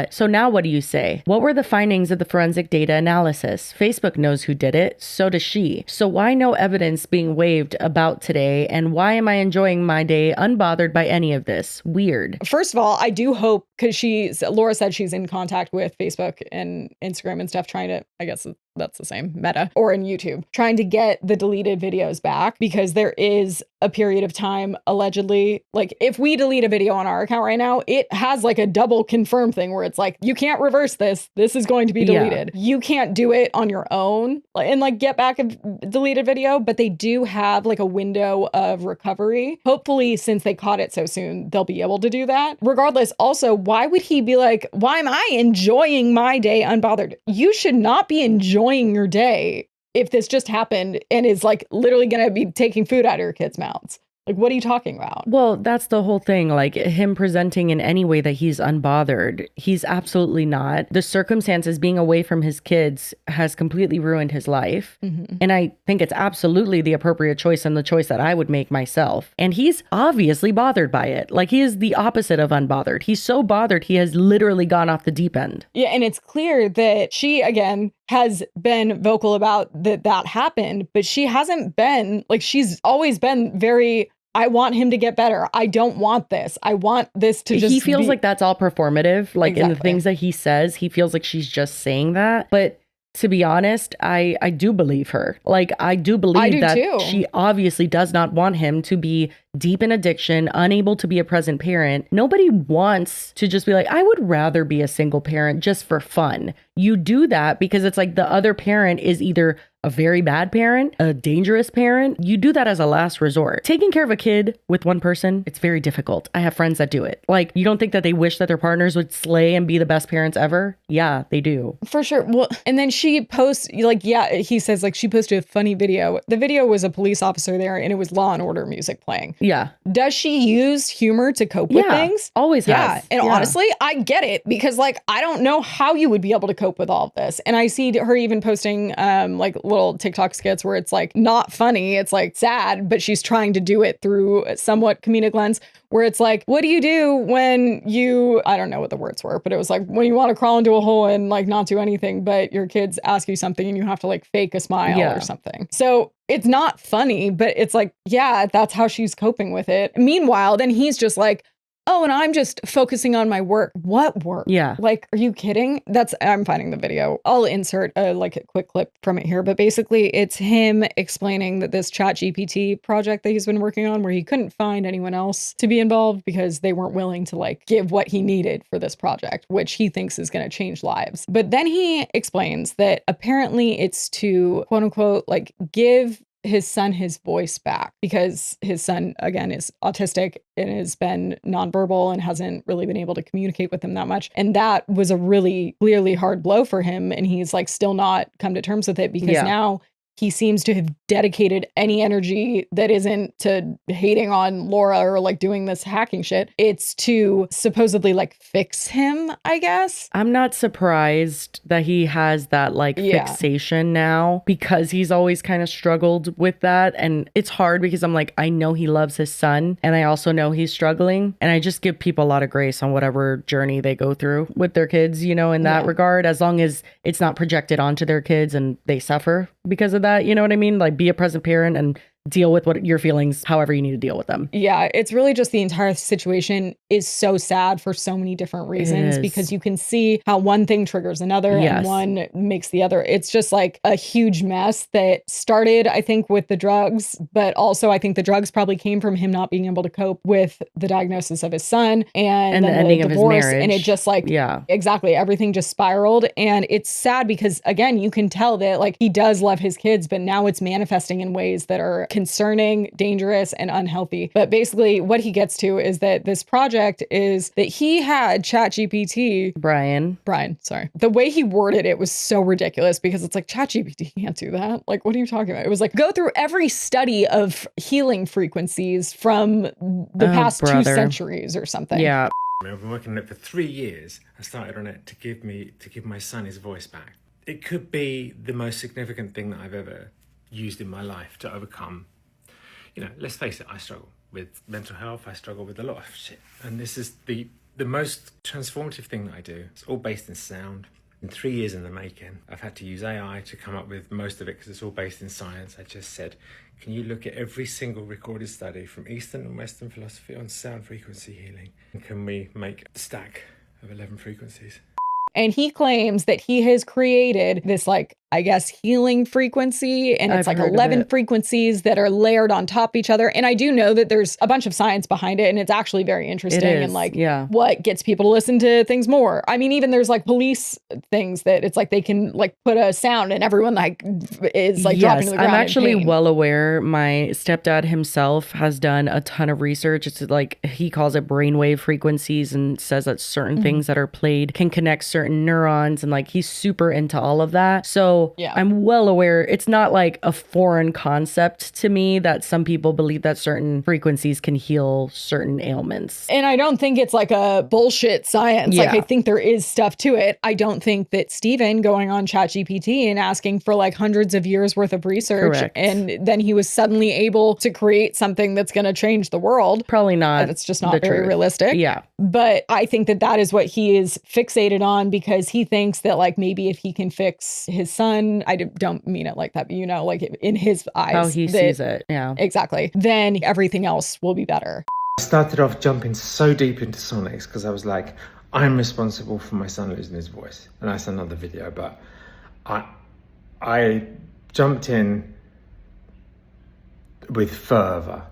So now what do you say? What were the findings of the forensic data analysis? Facebook knows who did it. So does she. So why no evidence being waived about today? And why am I enjoying my day unbothered by any of this? Weird.
First of all, I do hope, because Laura said she's in contact with Facebook and Instagram and stuff, trying to, I guess that's the same, Meta, or in YouTube, trying to get the deleted videos back, because there is a period of time, allegedly, like if we delete a video on our account right now, it has like a double confirm thing where it's like, you can't reverse this. This is going to be deleted. Yeah. You can't do it on your own and like get back a deleted video, but they do have like a window of recovery. Hopefully, since they caught it so soon, they'll be able to do that. Regardless, also, why would he be like, why am I enjoying my day unbothered? You should not be enjoying your day if this just happened and is like literally going to be taking food out of your kids' mouths. Like, what are you talking about?
Well, that's the whole thing. Like him presenting in any way that he's unbothered, he's absolutely not. The circumstances being away from his kids has completely ruined his life. Mm-hmm. And I think it's absolutely the appropriate choice and the choice that I would make myself. And he's obviously bothered by it. Like he is the opposite of unbothered. He's so bothered, he has literally gone off the deep end.
Yeah. And it's clear that she, again, has been vocal about that happened, but she hasn't been like, she's always been very, I want him to get better. I don't want this. I want this to just
He feels like that's all performative. Like
Exactly.
in the things that he says, he feels like she's just saying that. But to be honest, I do believe her. Like I do believe that
too.
She obviously does not want him to be deep in addiction, unable to be a present parent, nobody wants to just be like, I would rather be a single parent just for fun. You do that because it's like the other parent is either a very bad parent, a dangerous parent. You do that as a last resort. Taking care of a kid with one person, it's very difficult. I have friends that do it. Like, you don't think that they wish that their partners would slay and be the best parents ever? Yeah, they do.
For sure. Well, and then she posts, like, yeah, he says, like, she posted a funny video. The video was a police officer there and it was Law and Order music playing.
Yeah.
Does she use humor to cope with things?
Always has.
Yeah. And honestly, I get it because, like, I don't know how you would be able to cope with all of this. And I see her even posting, like, little TikTok skits where it's like not funny, it's like sad, but she's trying to do it through a somewhat comedic lens where it's like, what do you do when you, I don't know what the words were, but it was like when you want to crawl into a hole and like not do anything, but your kids ask you something and you have to like fake a smile or something. So it's not funny, but it's like, yeah, that's how she's coping with it. Meanwhile, then he's just like, oh, and I'm just focusing on my work. What work?
Yeah.
Like, are you kidding? I'm finding the video. I'll insert like a quick clip from it here. But basically, it's him explaining that this ChatGPT project that he's been working on, where he couldn't find anyone else to be involved because they weren't willing to like give what he needed for this project, which he thinks is going to change lives. But then he explains that apparently it's to quote unquote, like give his son his voice back because his son, again, is autistic and has been nonverbal and hasn't really been able to communicate with him that much. And that was a really clearly hard blow for him. And he's like still not come to terms with it because now he seems to have dedicated any energy that isn't to hating on Laura or like doing this hacking shit. It's to supposedly like fix him, I guess.
I'm not surprised that he has that like fixation now because he's always kind of struggled with that. And it's hard because I'm like, I know he loves his son and I also know he's struggling. And I just give people a lot of grace on whatever journey they go through with their kids, you know, in that regard, as long as it's not projected onto their kids and they suffer because of that. You know what I mean? Like, be a present parent and deal with what your feelings, however you need to deal with them.
Yeah, it's really just the entire situation is so sad for so many different reasons because you can see how one thing triggers another and one makes the other. It's just like a huge mess that started, I think, with the drugs, but also I think the drugs probably came from him not being able to cope with the diagnosis of his son and then the ending of his marriage. And it just like, exactly, everything just spiraled. And it's sad because, again, you can tell that like he does love his kids, but now it's manifesting in ways that are concerning, dangerous, and unhealthy. But basically what he gets to is that this project is that he had ChatGPT. Brian, sorry. The way he worded it was so ridiculous because it's like ChatGPT can't do that. Like, what are you talking about? It was like, go through every study of healing frequencies from the past 2 centuries or something.
Yeah.
I've been working on it for 3 years. I started on it to give my son his voice back. It could be the most significant thing that I've ever used in my life to overcome, you know, let's face it, I struggle with mental health, I struggle with a lot of shit. And this is the most transformative thing that I do. It's all based in sound. In 3 years in the making, I've had to use AI to come up with most of it because it's all based in science. I just said, can you look at every single recorded study from Eastern and Western philosophy on sound frequency healing? And can we make a stack of 11 frequencies?
And he claims that he has created this, like, I guess, healing frequency. And it's like 11 frequencies that are layered on top of each other. And I do know that there's a bunch of science behind it. And it's actually very interesting. And like what gets people to listen to things more. I mean, even there's like police things that it's like they can like put a sound and everyone like is like dropping to the ground.
I'm actually well aware. My stepdad himself has done a ton of research. It's like he calls it brainwave frequencies and says that certain things that are played can connect certain neurons. And like he's super into all of that. So I'm well aware. It's not like a foreign concept to me that some people believe that certain frequencies can heal certain ailments.
And I don't think it's like a bullshit science. Like I think there is stuff to it. I don't think that Steven going on ChatGPT and asking for like hundreds of years worth of research and then he was suddenly able to create something that's going to change the world.
Probably not.
And it's just not very realistic.
Yeah.
But I think that that is what he is fixated on because he thinks that like maybe if he can fix his son, I don't mean it like that, but you know, like in his eyes.
How he sees it. Yeah.
Exactly. Then everything else will be better.
I started off jumping so deep into sonics because I was like, I'm responsible for my son losing his voice. And that's another video, but I jumped in with fervor.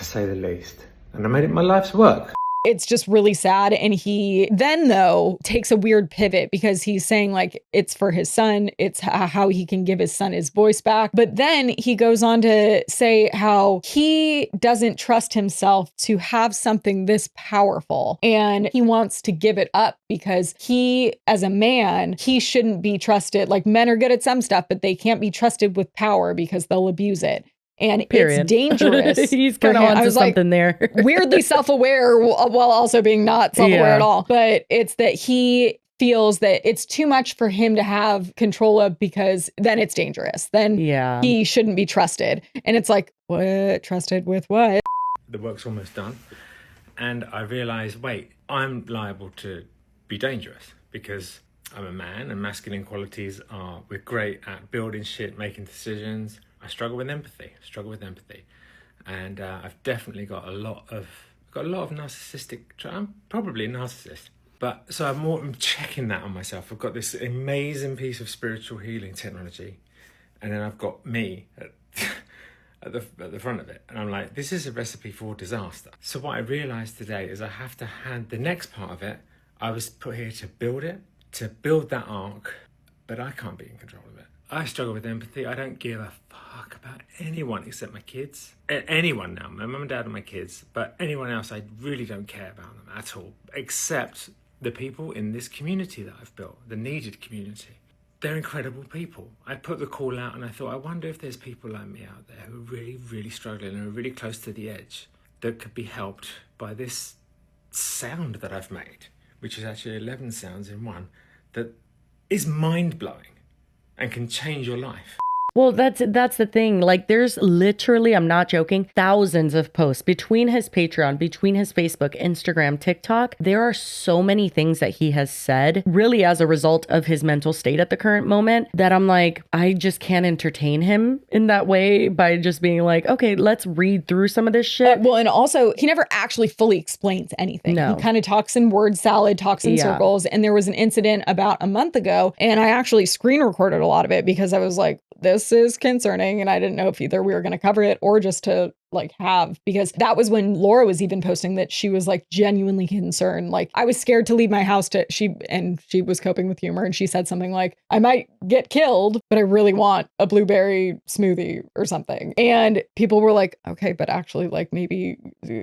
to say the least. And I made it my life's work.
It's just really sad. And he then, though, takes a weird pivot because he's saying, like, it's for his son. It's how he can give his son his voice back. But then he goes on to say how he doesn't trust himself to have something this powerful. And he wants to give it up because he, as a man, he shouldn't be trusted. Like, men are good at some stuff, but they can't be trusted with power because they'll abuse it. And
Period.
It's dangerous.
He's kind of onto something there.
Weirdly self-aware while also being not self-aware at all. But it's that he feels that it's too much for him to have control of because then it's dangerous. Then he shouldn't be trusted. And it's like, what? Trusted with what?
The work's almost done. And I realised, wait, I'm liable to be dangerous because I'm a man and masculine qualities we're great at building shit, making decisions. I struggle with empathy. And I've definitely got a lot of narcissistic. I'm probably a narcissist, but so I'm checking that on myself. I've got this amazing piece of spiritual healing technology, and then I've got me at the front of it, and I'm like, this is a recipe for disaster. So what I realized today is I have to hand the next part of it. I was put here to build that arc, but I can't be in control of it. I struggle with empathy. I don't give a fuck about anyone except my kids. Anyone now, my mum and dad and my kids, but anyone else, I really don't care about them at all, except the people in this community that I've built, the needed community. They're incredible people. I put the call out and I thought, I wonder if there's people like me out there who are really, really struggling and are really close to the edge that could be helped by this sound that I've made, which is actually 11 sounds in one, that is mind-blowing and can change your life.
Well, that's the thing. Like, there's literally, I'm not joking, thousands of posts between his Patreon, between his Facebook, Instagram, TikTok. There are so many things that he has said, really as a result of his mental state at the current moment, that I'm like, I just can't entertain him in that way by just being like, okay, let's read through some of this shit.
Well, and also, he never actually fully explains anything.
No.
He kind of talks in word salad, talks in circles. And there was an incident about a month ago, and I actually screen recorded a lot of it because I was like, this is concerning, and I didn't know if either we were going to cover it or just to because that was when Laura was even posting that she was like genuinely concerned. Like, I was scared to leave my house she was coping with humor, and she said something like, I might get killed, but I really want a blueberry smoothie or something. And people were like, okay, but actually, like, maybe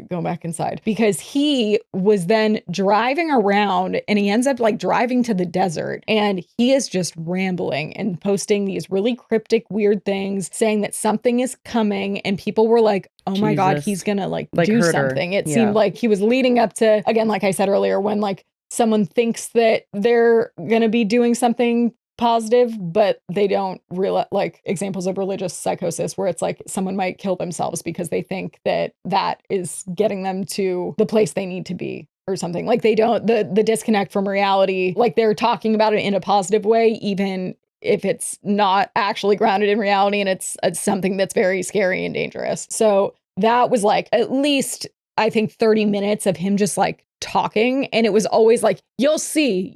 go back inside, because he was then driving around and he ends up like driving to the desert, and he is just rambling and posting these really cryptic, weird things, saying that something is coming. And people were like, oh my God, he's gonna like do something. It seemed like he was leading up to, again, like I said earlier, when like someone thinks that they're gonna be doing something positive, but they don't realize, like examples of religious psychosis where it's like someone might kill themselves because they think that that is getting them to the place they need to be or something. Like they don't, the disconnect from reality, like they're talking about it in a positive way, even if it's not actually grounded in reality, and it's something that's very scary and dangerous. So that was like at least, I think, 30 minutes of him just like talking. And it was always like, you'll see.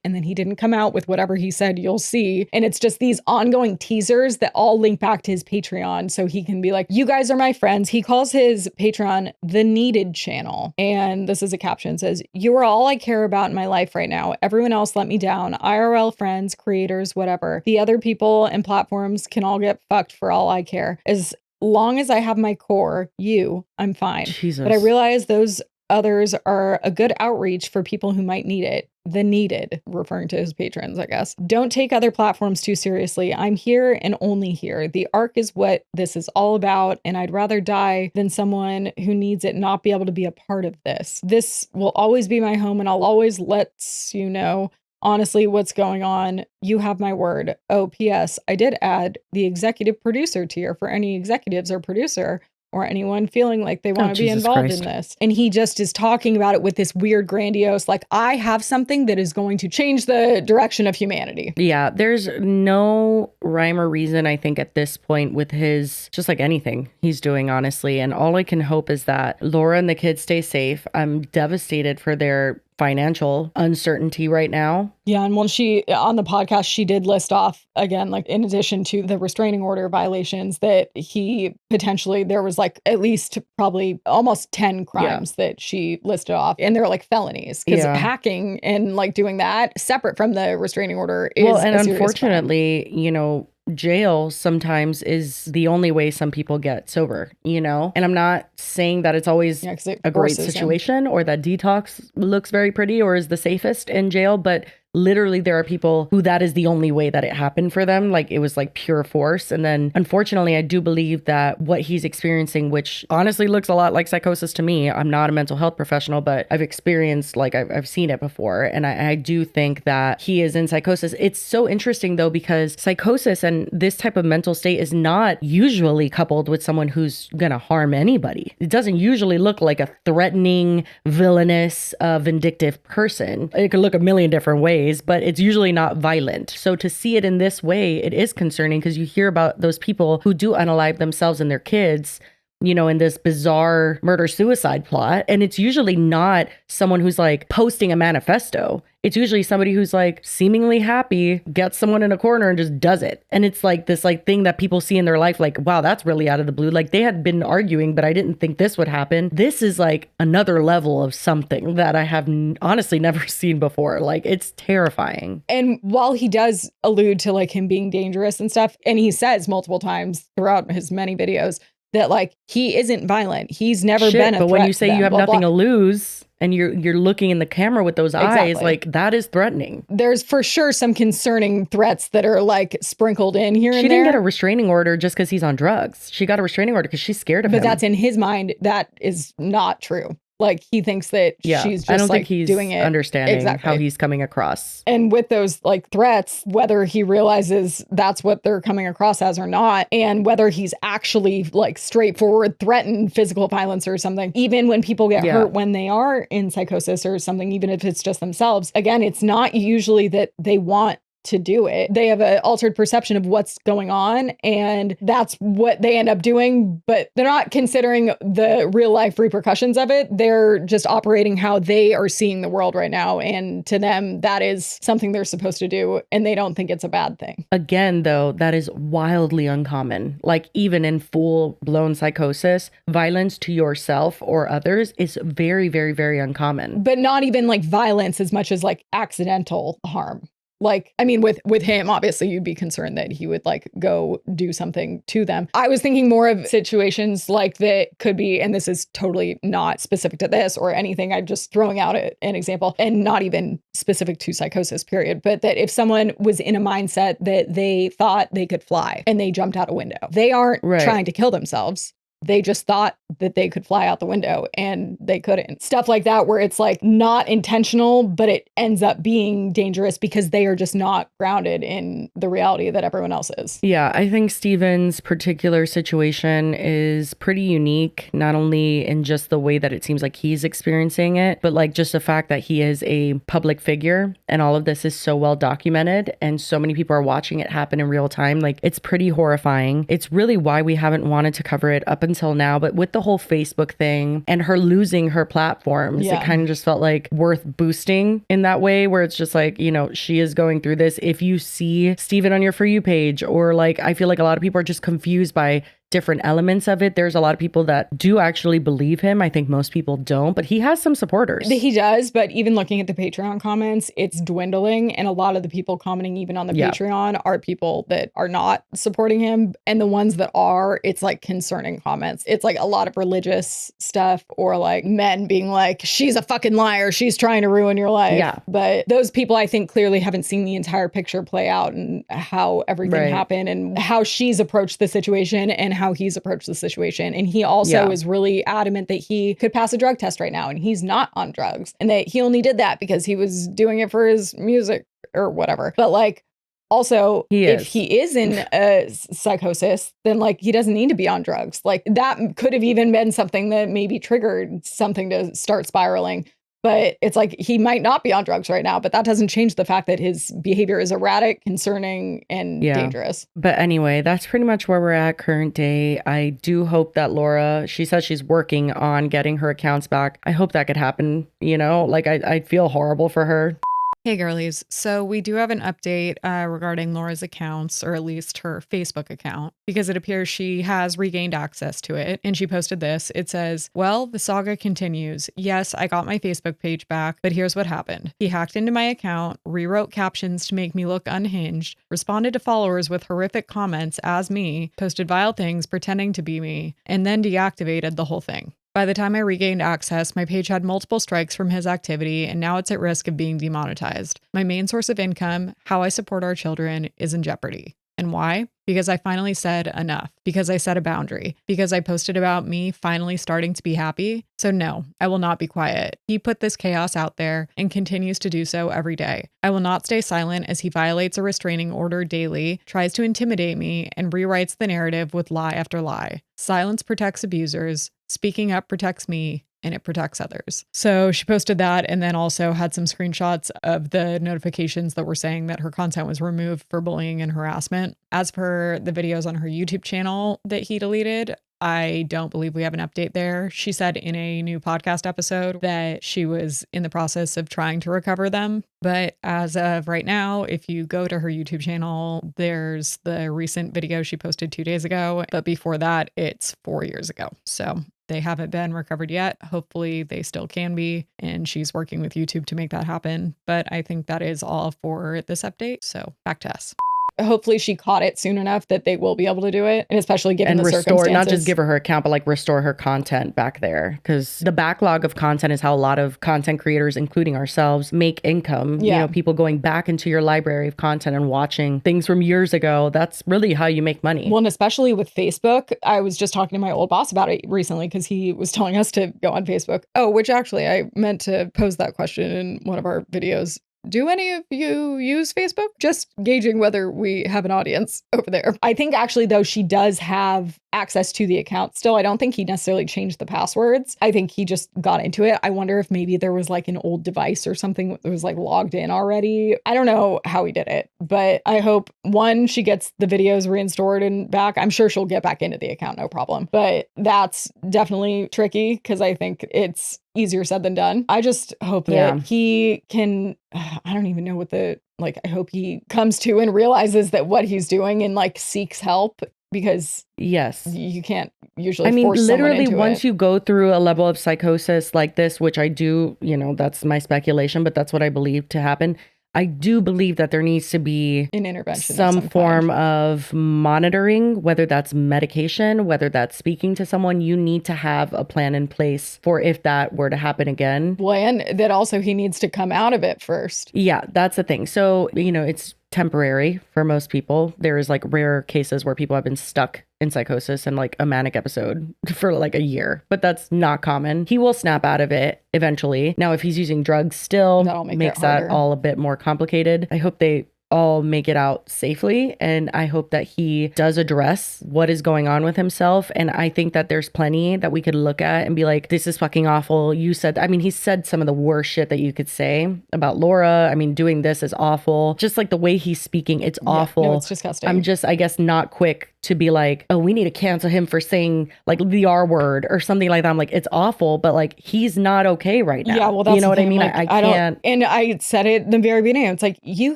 And then he didn't come out with whatever he said, you'll see. And it's just these ongoing teasers that all link back to his Patreon. So he can be like, you guys are my friends. He calls his Patreon the Needed Channel. And this is a caption, says, you are all I care about in my life right now. Everyone else let me down. IRL friends, creators, whatever. The other people and platforms can all get fucked for all I care. As long as I have my core, I'm fine.
Jesus. But
I realize those others are a good outreach for people who might need it. The needed, referring to his patrons, I guess. Don't take other platforms too seriously. I'm here and only here. The arc is what this is all about, and I'd rather die than someone who needs it not be able to be a part of this. This will always be my home, and I'll always let you know honestly what's going on. You have my word. Oh, P.S. I did add the executive producer tier for any executives or producer or anyone feeling like they want to be involved in this. And he just is talking about it with this weird, grandiose, like, I have something that is going to change the direction of humanity.
Yeah, there's no rhyme or reason, I think, at this point with his, just like anything he's doing, honestly. And all I can hope is that Laura and the kids stay safe. I'm devastated for their financial uncertainty right now.
Yeah, and when on the podcast, she did list off again, like in addition to the restraining order violations, that there was like at least probably almost 10 crimes that she listed off, and they're like felonies, because hacking and like doing that separate from the restraining order is
well, and
a serious
unfortunately, jail sometimes is the only way some people get sober, and I'm not saying that it's always a great situation or that detox looks very pretty or is the safest in jail, but literally there are people who that is the only way that it happened for them. Like it was like pure force. And then unfortunately, I do believe that what he's experiencing, which honestly looks a lot like psychosis to me. I'm not a mental health professional, but I've experienced, like I've seen it before. And I do think that he is in psychosis. It's so interesting though, because psychosis and this type of mental state is not usually coupled with someone who's going to harm anybody. It doesn't usually look like a threatening, villainous, vindictive person. It could look a million different ways, but it's usually not violent. So to see it in this way, it is concerning, because you hear about those people who do unalive themselves and their kids, in this bizarre murder-suicide plot. And it's usually not someone who's like posting a manifesto. It's usually somebody who's like seemingly happy, gets someone in a corner and just does it. And it's like this like thing that people see in their life, like, wow, that's really out of the blue. Like they had been arguing, but I didn't think this would happen. This is like another level of something that I have honestly never seen before. Like it's terrifying.
And while he does allude to like him being dangerous and stuff, and he says multiple times throughout his many videos that like he isn't violent. He's never been a threat.
But when you say you have
blah,
nothing
blah.
to lose and you're looking in the camera with those eyes, like that is threatening.
There's for sure some concerning threats that are like sprinkled in here and there.
She didn't get a restraining order just because he's on drugs. She got a restraining order because she's scared of him.
But that's in his mind. That is not true. Like he thinks that she's just
I don't
like
think he's
doing it.
Understanding how he's coming across.
And with those like threats, whether he realizes that's what they're coming across as or not, and whether he's actually like straightforward threatened physical violence or something, even when people get hurt when they are in psychosis or something, even if it's just themselves, again, it's not usually that they want to do it. They have an altered perception of what's going on, and that's what they end up doing, but they're not considering the real life repercussions of it. They're just operating how they are seeing the world right now, and to them that is something they're supposed to do, and they don't think it's a bad thing.
Again, though, that is wildly uncommon. Like even in full-blown psychosis, violence to yourself or others is very, very, very uncommon.
But not even like violence as much as like accidental harm. Like, I mean, with him, obviously, you'd be concerned that he would like go do something to them. I was thinking more of situations like that could be, and this is totally not specific to this or anything. I'm just throwing out an example, and not even specific to psychosis, period. But that if someone was in a mindset that they thought they could fly and they jumped out a window, they aren't trying to kill themselves. They just thought that they could fly out the window and they couldn't. Stuff like that, where it's like not intentional, but it ends up being dangerous because they are just not grounded in the reality that everyone else is.
Yeah, I think Steven's particular situation is pretty unique, not only in just the way that it seems like he's experiencing it, but like just the fact that he is a public figure and all of this is so well documented and so many people are watching it happen in real time. Like it's pretty horrifying. It's really why we haven't wanted to cover it up until now, but with the whole Facebook thing and her losing her platforms, it kind of just felt like worth boosting in that way, where it's just like, she is going through this. If you see Steven on your For You page, or like, I feel like a lot of people are just confused by different elements of it. There's a lot of people that do actually believe him. I think most people don't, but he has some supporters.
He does, but even looking at the Patreon comments, it's dwindling. And a lot of the people commenting even on the Patreon are people that are not supporting him. And the ones that are, it's like concerning comments. It's like a lot of religious stuff, or like men being like, she's a fucking liar. She's trying to ruin your life.
Yeah.
But those people, I think, clearly haven't seen the entire picture play out and how everything happened and how she's approached the situation and how he's approached the situation. And he also is really adamant that he could pass a drug test right now and he's not on drugs, and that he only did that because he was doing it for his music or whatever. But like, also, if he is in a psychosis, then like he doesn't need to be on drugs. Like that could have even been something that maybe triggered something to start spiraling. But it's like he might not be on drugs right now, but that doesn't change the fact that his behavior is erratic, concerning, and dangerous.
But anyway, that's pretty much where we're at current day. I do hope that Laura, she says she's working on getting her accounts back. I hope that could happen, you know? Like, I feel horrible for her.
Hey girlies, so we do have an update regarding Laura's accounts, or at least her Facebook account, because it appears she has regained access to it. And she posted this. It says, well, the saga continues. Yes, I got my Facebook page back, but here's what happened. He hacked into my account, rewrote captions to make me look unhinged, responded to followers with horrific comments as me, posted vile things pretending to be me, and then deactivated the whole thing. By the time I regained access, my page had multiple strikes from his activity, and now it's at risk of being demonetized. My main source of income, how I support our children, is in jeopardy. And why? Because I finally said enough. Because I set a boundary. Because I posted about me finally starting to be happy. So no, I will not be quiet. He put this chaos out there and continues to do so every day. I will not stay silent as he violates a restraining order daily, tries to intimidate me, and rewrites the narrative with lie after lie. Silence protects abusers. Speaking up protects me, and it protects others. So she posted that, and then also had some screenshots of the notifications that were saying that her content was removed for bullying and harassment. As per the videos on her YouTube channel that he deleted, I don't believe we have an update there. She said in a new podcast episode that she was in the process of trying to recover them. But as of right now, if you go to her YouTube channel, there's the recent video she posted 2 days ago. But before that, it's 4 years ago. So they haven't been recovered yet. Hopefully they still can be. And she's working with YouTube to make that happen. But I think that is all for this update. So back to us. Hopefully she caught it soon enough that they will be able to do it. And especially given the circumstances.
Not just give her account, but like restore her content back there. Because the backlog of content is how a lot of content creators, including ourselves, make income.
Yeah.
You know, people going back into your library of content and watching things from years ago. That's really how you make money.
Well, and especially with Facebook, I was just talking to my old boss about it recently because he was telling us to go on Facebook. Oh, which actually I meant to pose that question in one of our videos. Do any of you use Facebook? Just gauging whether we have an audience over there. I think actually, though, she does have access to the account still. I don't think he necessarily changed the passwords. I think he just got into it. I wonder if maybe there was like an old device or something that was like logged in already. I don't know how he did it, but I hope, one, she gets the videos reinstored and back. I'm sure she'll get back into the account, no problem. But that's definitely tricky because I think it's easier said than done. I just hope that he can, I don't even know what I hope he comes to and realizes that what he's doing and like seeks help, because you can't usually force someone
literally
into
once
it.
you go through a level of psychosis like this, which I do, you know, that's my speculation, but that's what I believe to happen. I do believe that there needs to be
an intervention,
some form of monitoring, whether that's medication, whether that's speaking to someone. You need to have a plan in place for if that were to happen again.
Well, and that also he needs to come out of it first.
Yeah, that's the thing. So, you know, it's temporary for most people. There is like rare cases where people have been stuck in psychosis and like a manic episode for like a year, but that's not common. He will snap out of it eventually. Now, if he's using drugs still, makes that all a bit more complicated. I hope they all make it out safely, and I hope that he does address what is going on with himself. And I think that there's plenty that we could look at and be like, this is fucking awful. You said, I mean, he said some of the worst shit that you could say about Laura. I mean, doing this is awful. Just like the way he's speaking, it's awful.
No, it's disgusting.
I'm just, I guess, not quick to be like, oh, we need to cancel him for saying like the R word or something like that. I'm like, it's awful, but like, he's not okay right now.
Yeah, well, that's
you know what I
thing.
mean?
Like,
I can't.
And I said it in the very beginning. It's like, you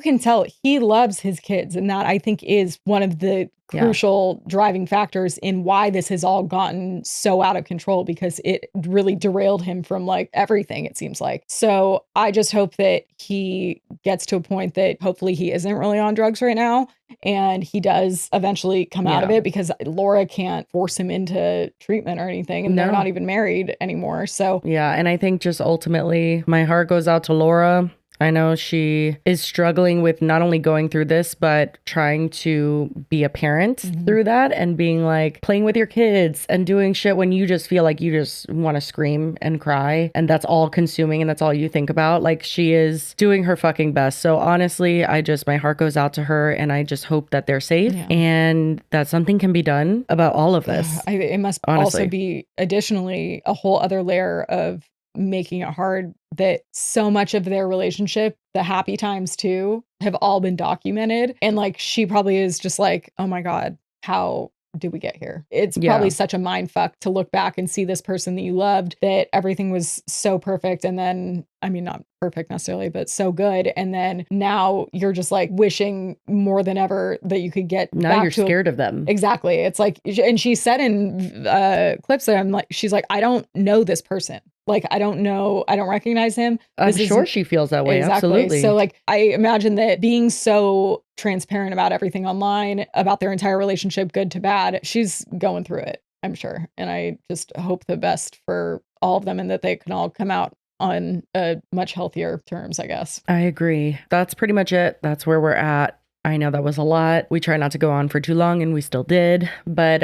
can tell he loves his kids. And that I think is one of the crucial driving factors in why this has all gotten so out of control, because it really derailed him from like everything, it seems like. So I just hope that he gets to a point that hopefully he isn't really on drugs right now and he does eventually come out of it, because Laura can't force him into treatment or anything, and they're not even married anymore. So
yeah, and I think just ultimately my heart goes out to Laura. I know she is struggling with not only going through this, but trying to be a parent through that, and being like playing with your kids and doing shit when you just feel like you just want to scream and cry. And that's all consuming and that's all you think about. Like, she is doing her fucking best. So honestly, my heart goes out to her, and I just hope that they're safe and that something can be done about all of this.
It must
honestly
also be additionally a whole other layer of making it hard that so much of their relationship, the happy times too, have all been documented. And like, she probably is just like, oh my God, how did we get here? It's probably such a mind fuck to look back and see this person that you loved, that everything was so perfect. And then, I mean, not perfect necessarily, but so good. And then now you're just like wishing more than ever that you could get
now
back
you're
to
scared of them.
Exactly. It's like, and she said in clips that I'm like, she's like, I don't know this person. Like, I don't know. I don't recognize him.
I'm sure she feels that way.
Exactly.
Absolutely.
So like, I imagine that being so transparent about everything online, about their entire relationship, good to bad, she's going through it, I'm sure. And I just hope the best for all of them and that they can all come out on much healthier terms, I guess.
I agree. That's pretty much it. That's where we're at. I know that was a lot. We try not to go on for too long and we still did. But,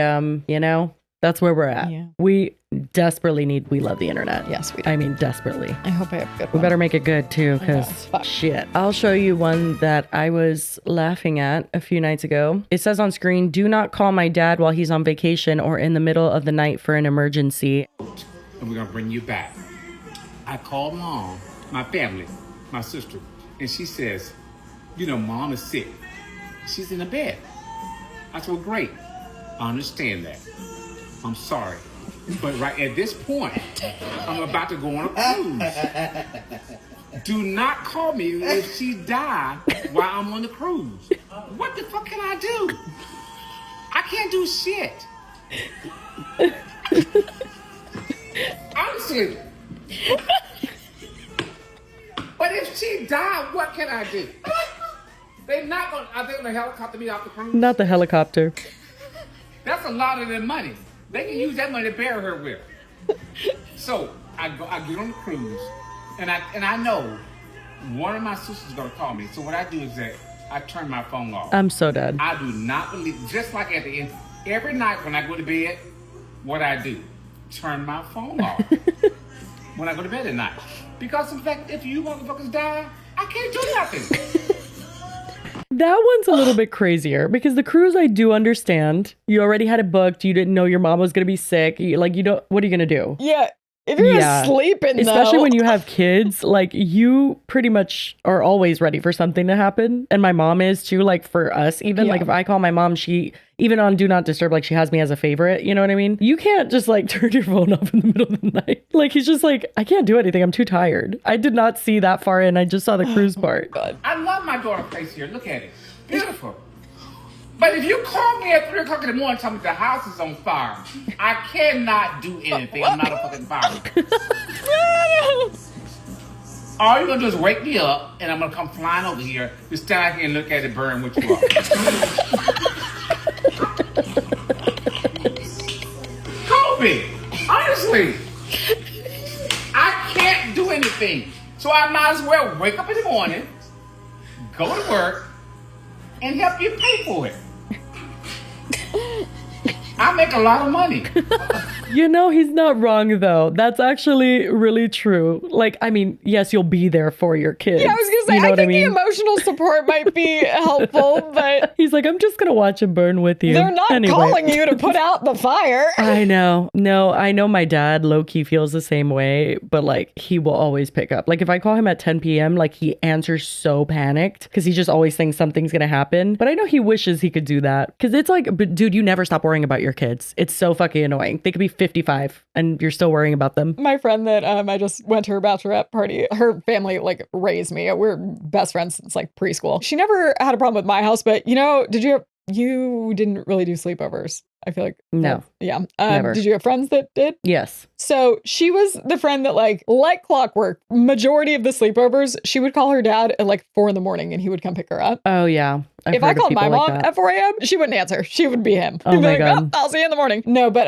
you know, that's where we're at.
Yeah.
We desperately need We Love the Internet.
Yes, we do.
I mean, desperately.
I hope I have a good
We
one.
better make it good too, because shit. I'll show you one that I was laughing at a few nights ago. It says on screen, do not call my dad while he's on vacation or in the middle of the night for an emergency.
And we're going to bring you back. I called mom, my family, my sister, and she says, you know, mom is sick. She's in the bed. I said, well, great. I understand that. I'm sorry. But right at this point, I'm about to go on a cruise. Do not call me if she died while I'm on the cruise. What the fuck can I do? I can't do shit. Honestly. But if she died, what can I do? They're not going to, are they going to helicopter me off the cruise?
Not the helicopter.
That's a lot of their money. They can use that money to bury her with. So I get on the cruise, and I know one of my sisters is gonna call me. So what I do is that I turn my phone off.
I'm so dead.
I do not believe, just like at the end, every night when I go to bed, what I do, turn my phone off when I go to bed at night. Because in fact, if you motherfuckers die, I can't do nothing.
That one's a little bit crazier because the cruise I do understand. You already had it booked. You didn't know your mom was going to be sick. You don't, what are you going to do?
Yeah. If you're sleeping,
especially when you have kids, like you pretty much are always ready for something to happen. And my mom is too, like for us, even like if I call my mom, she, even on Do Not Disturb, like she has me as a favorite, you know what I mean? You can't just like turn your phone off in the middle of the night. Like he's just like, I can't do anything. I'm too tired. I did not see that far in. I just saw the cruise part.
I love my daughter's face here. Look at it. Beautiful. But if you call me at 3 o'clock in the morning telling me the house is on fire, I cannot do anything. I'm not a fucking fire. All you're gonna do is wake me up and I'm gonna come flying over here to stand out here and look at it burn with you up. Kobe, honestly, I can't do anything. So I might as well wake up in the morning, go to work, and help you pay for it. I make a lot of money.
You know, he's not wrong though. That's actually really true. Like, I mean, yes, you'll be there for your kids.
Yeah, I was gonna say,
you know
I
what
think
I mean?
the emotional support might be helpful, but
he's like, I'm just gonna watch him burn with you.
they're not
Anyway.
calling you to put out the fire.
I know. No, I know my dad low-key feels the same way, but like he will always pick up. Like if I call him at 10 p.m., like he answers so panicked because he just always thinks something's gonna happen. But I know he wishes he could do that because it's like, but dude, you never stop worrying about your kids. It's so fucking annoying. They could be 55 and you're still worrying about them.
My friend that I just went to her bachelorette party, her family like raised me. We're best friends since like preschool. She never had a problem with my house, but you know, you didn't really do sleepovers. I feel like
no.
Yeah.
Never.
Did you have friends that did?
Yes.
So she was the friend that like clockwork, majority of the sleepovers, she would call her dad at like 4 a.m. and he would come pick her up.
Oh yeah.
If I called my mom at 4 a.m., she wouldn't answer. She would be him.
Oh
He'd be
my
like,
God.
I'll see you in the morning. No, but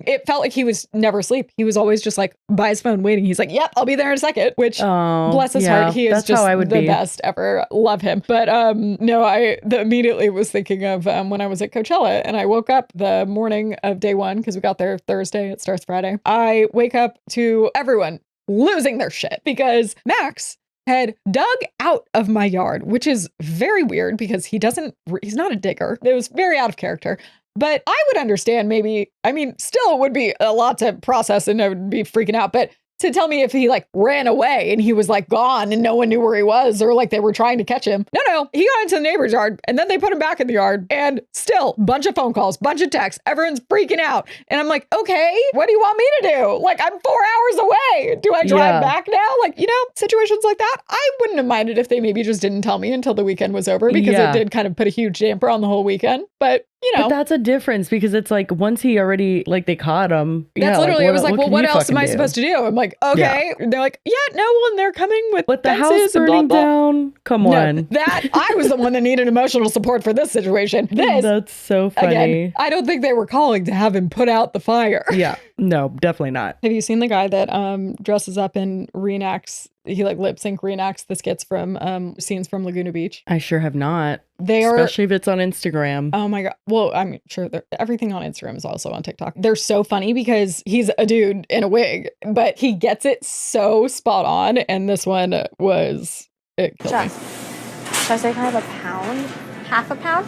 it felt like he was never asleep. He was always just like by his phone waiting. He's like, yep, I'll be there in a second, which bless his heart. He is
that's
just
how I would
the
be.
best ever. Love him. But no, I immediately was thinking of when I was at Coachella and I woke up the morning of day one because we got there Thursday. It starts Friday. I wake up to everyone losing their shit because Max had dug out of my yard, which is very weird because he's not a digger. It was very out of character. But I would understand maybe, I mean, still it would be a lot to process and I would be freaking out. But to tell me if he like ran away and he was like gone and no one knew where he was or like they were trying to catch him. No, he got into the neighbor's yard and then they put him back in the yard and still bunch of phone calls, bunch of texts. Everyone's freaking out. And I'm like, okay, what do you want me to do? Like, I'm 4 hours away. Do I drive back now? Like, you know, situations like that. I wouldn't have minded if they maybe just didn't tell me until the weekend was over because it did kind of put a huge damper on the whole weekend. But you know,
but that's a difference because it's like once he already like they caught him.
That's literally. Like, it was like, well, what else am I supposed to do? I'm like, okay. Yeah. They're like, yeah, no, well, and they're coming with
but the house burning down. Come on,
that I was the one that needed emotional support for this situation.
That's so funny.
Again, I don't think they were calling to have him put out the fire.
Yeah, no, definitely not.
Have you seen the guy that dresses up and reenacts? He like lip sync reenacts the skits from scenes from Laguna Beach.
I sure have not.
Especially
if it's on Instagram.
Oh my God. Well, I'm sure everything on Instagram is also on TikTok. They're so funny because he's a dude in a wig, but he gets it so spot on. And this one was, it killed me.
Should I say kind of a pound? Half a pound?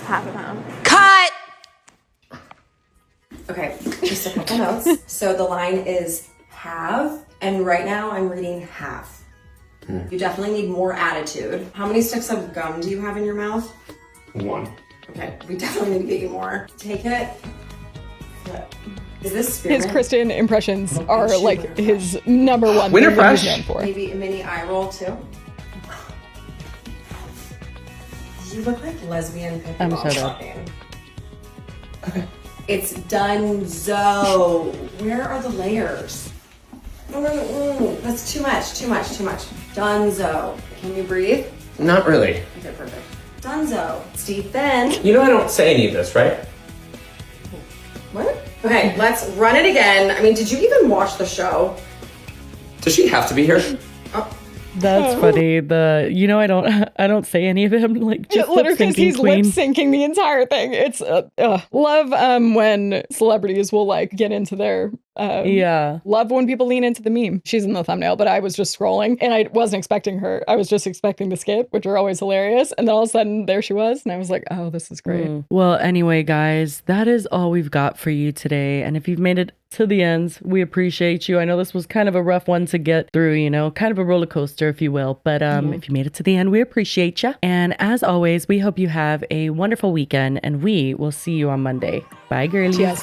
Half a pound.
Cut! Okay, just a couple notes. So the line is have, and right now I'm reading half. You definitely need more attitude. How many sticks of gum do you have in your mouth?
1.
Okay, we definitely need to get you more. Take it. Is this spearmint?
His Kristen impressions are like his number one
Winter
thing
Fresh.
he's known for.
Maybe a mini eye roll too. You look like lesbian Pippi
I'm so dead.
shopping. Okay. It's Dunzo. Where are the layers? That's too much. Dunzo. Can you breathe?
Not really.
Okay, perfect. Dunzo. Steve Finn.
You know I don't say any of this, right?
What? Okay, let's run it again. I mean, did you even watch the show?
Does she have to be here?
That's funny. I don't say any of him. Like just
literally because he's
queen.
lip syncing the entire thing. It's love when celebrities will like get into their love when people lean into the meme. She's in the thumbnail, but I was just scrolling and I wasn't expecting her. I was just expecting the skit, which are always hilarious. And then all of a sudden there she was, and I was like, oh, this is great.
Well, anyway, guys, that is all we've got for you today. And if you've made it to the end, we appreciate you. I know this was kind of a rough one to get through, you know, kind of a roller coaster, if you will. But if you made it to the end, we appreciate you. And as always, we hope you have a wonderful weekend, and we will see you on Monday. Bye, girlies.
Cheers.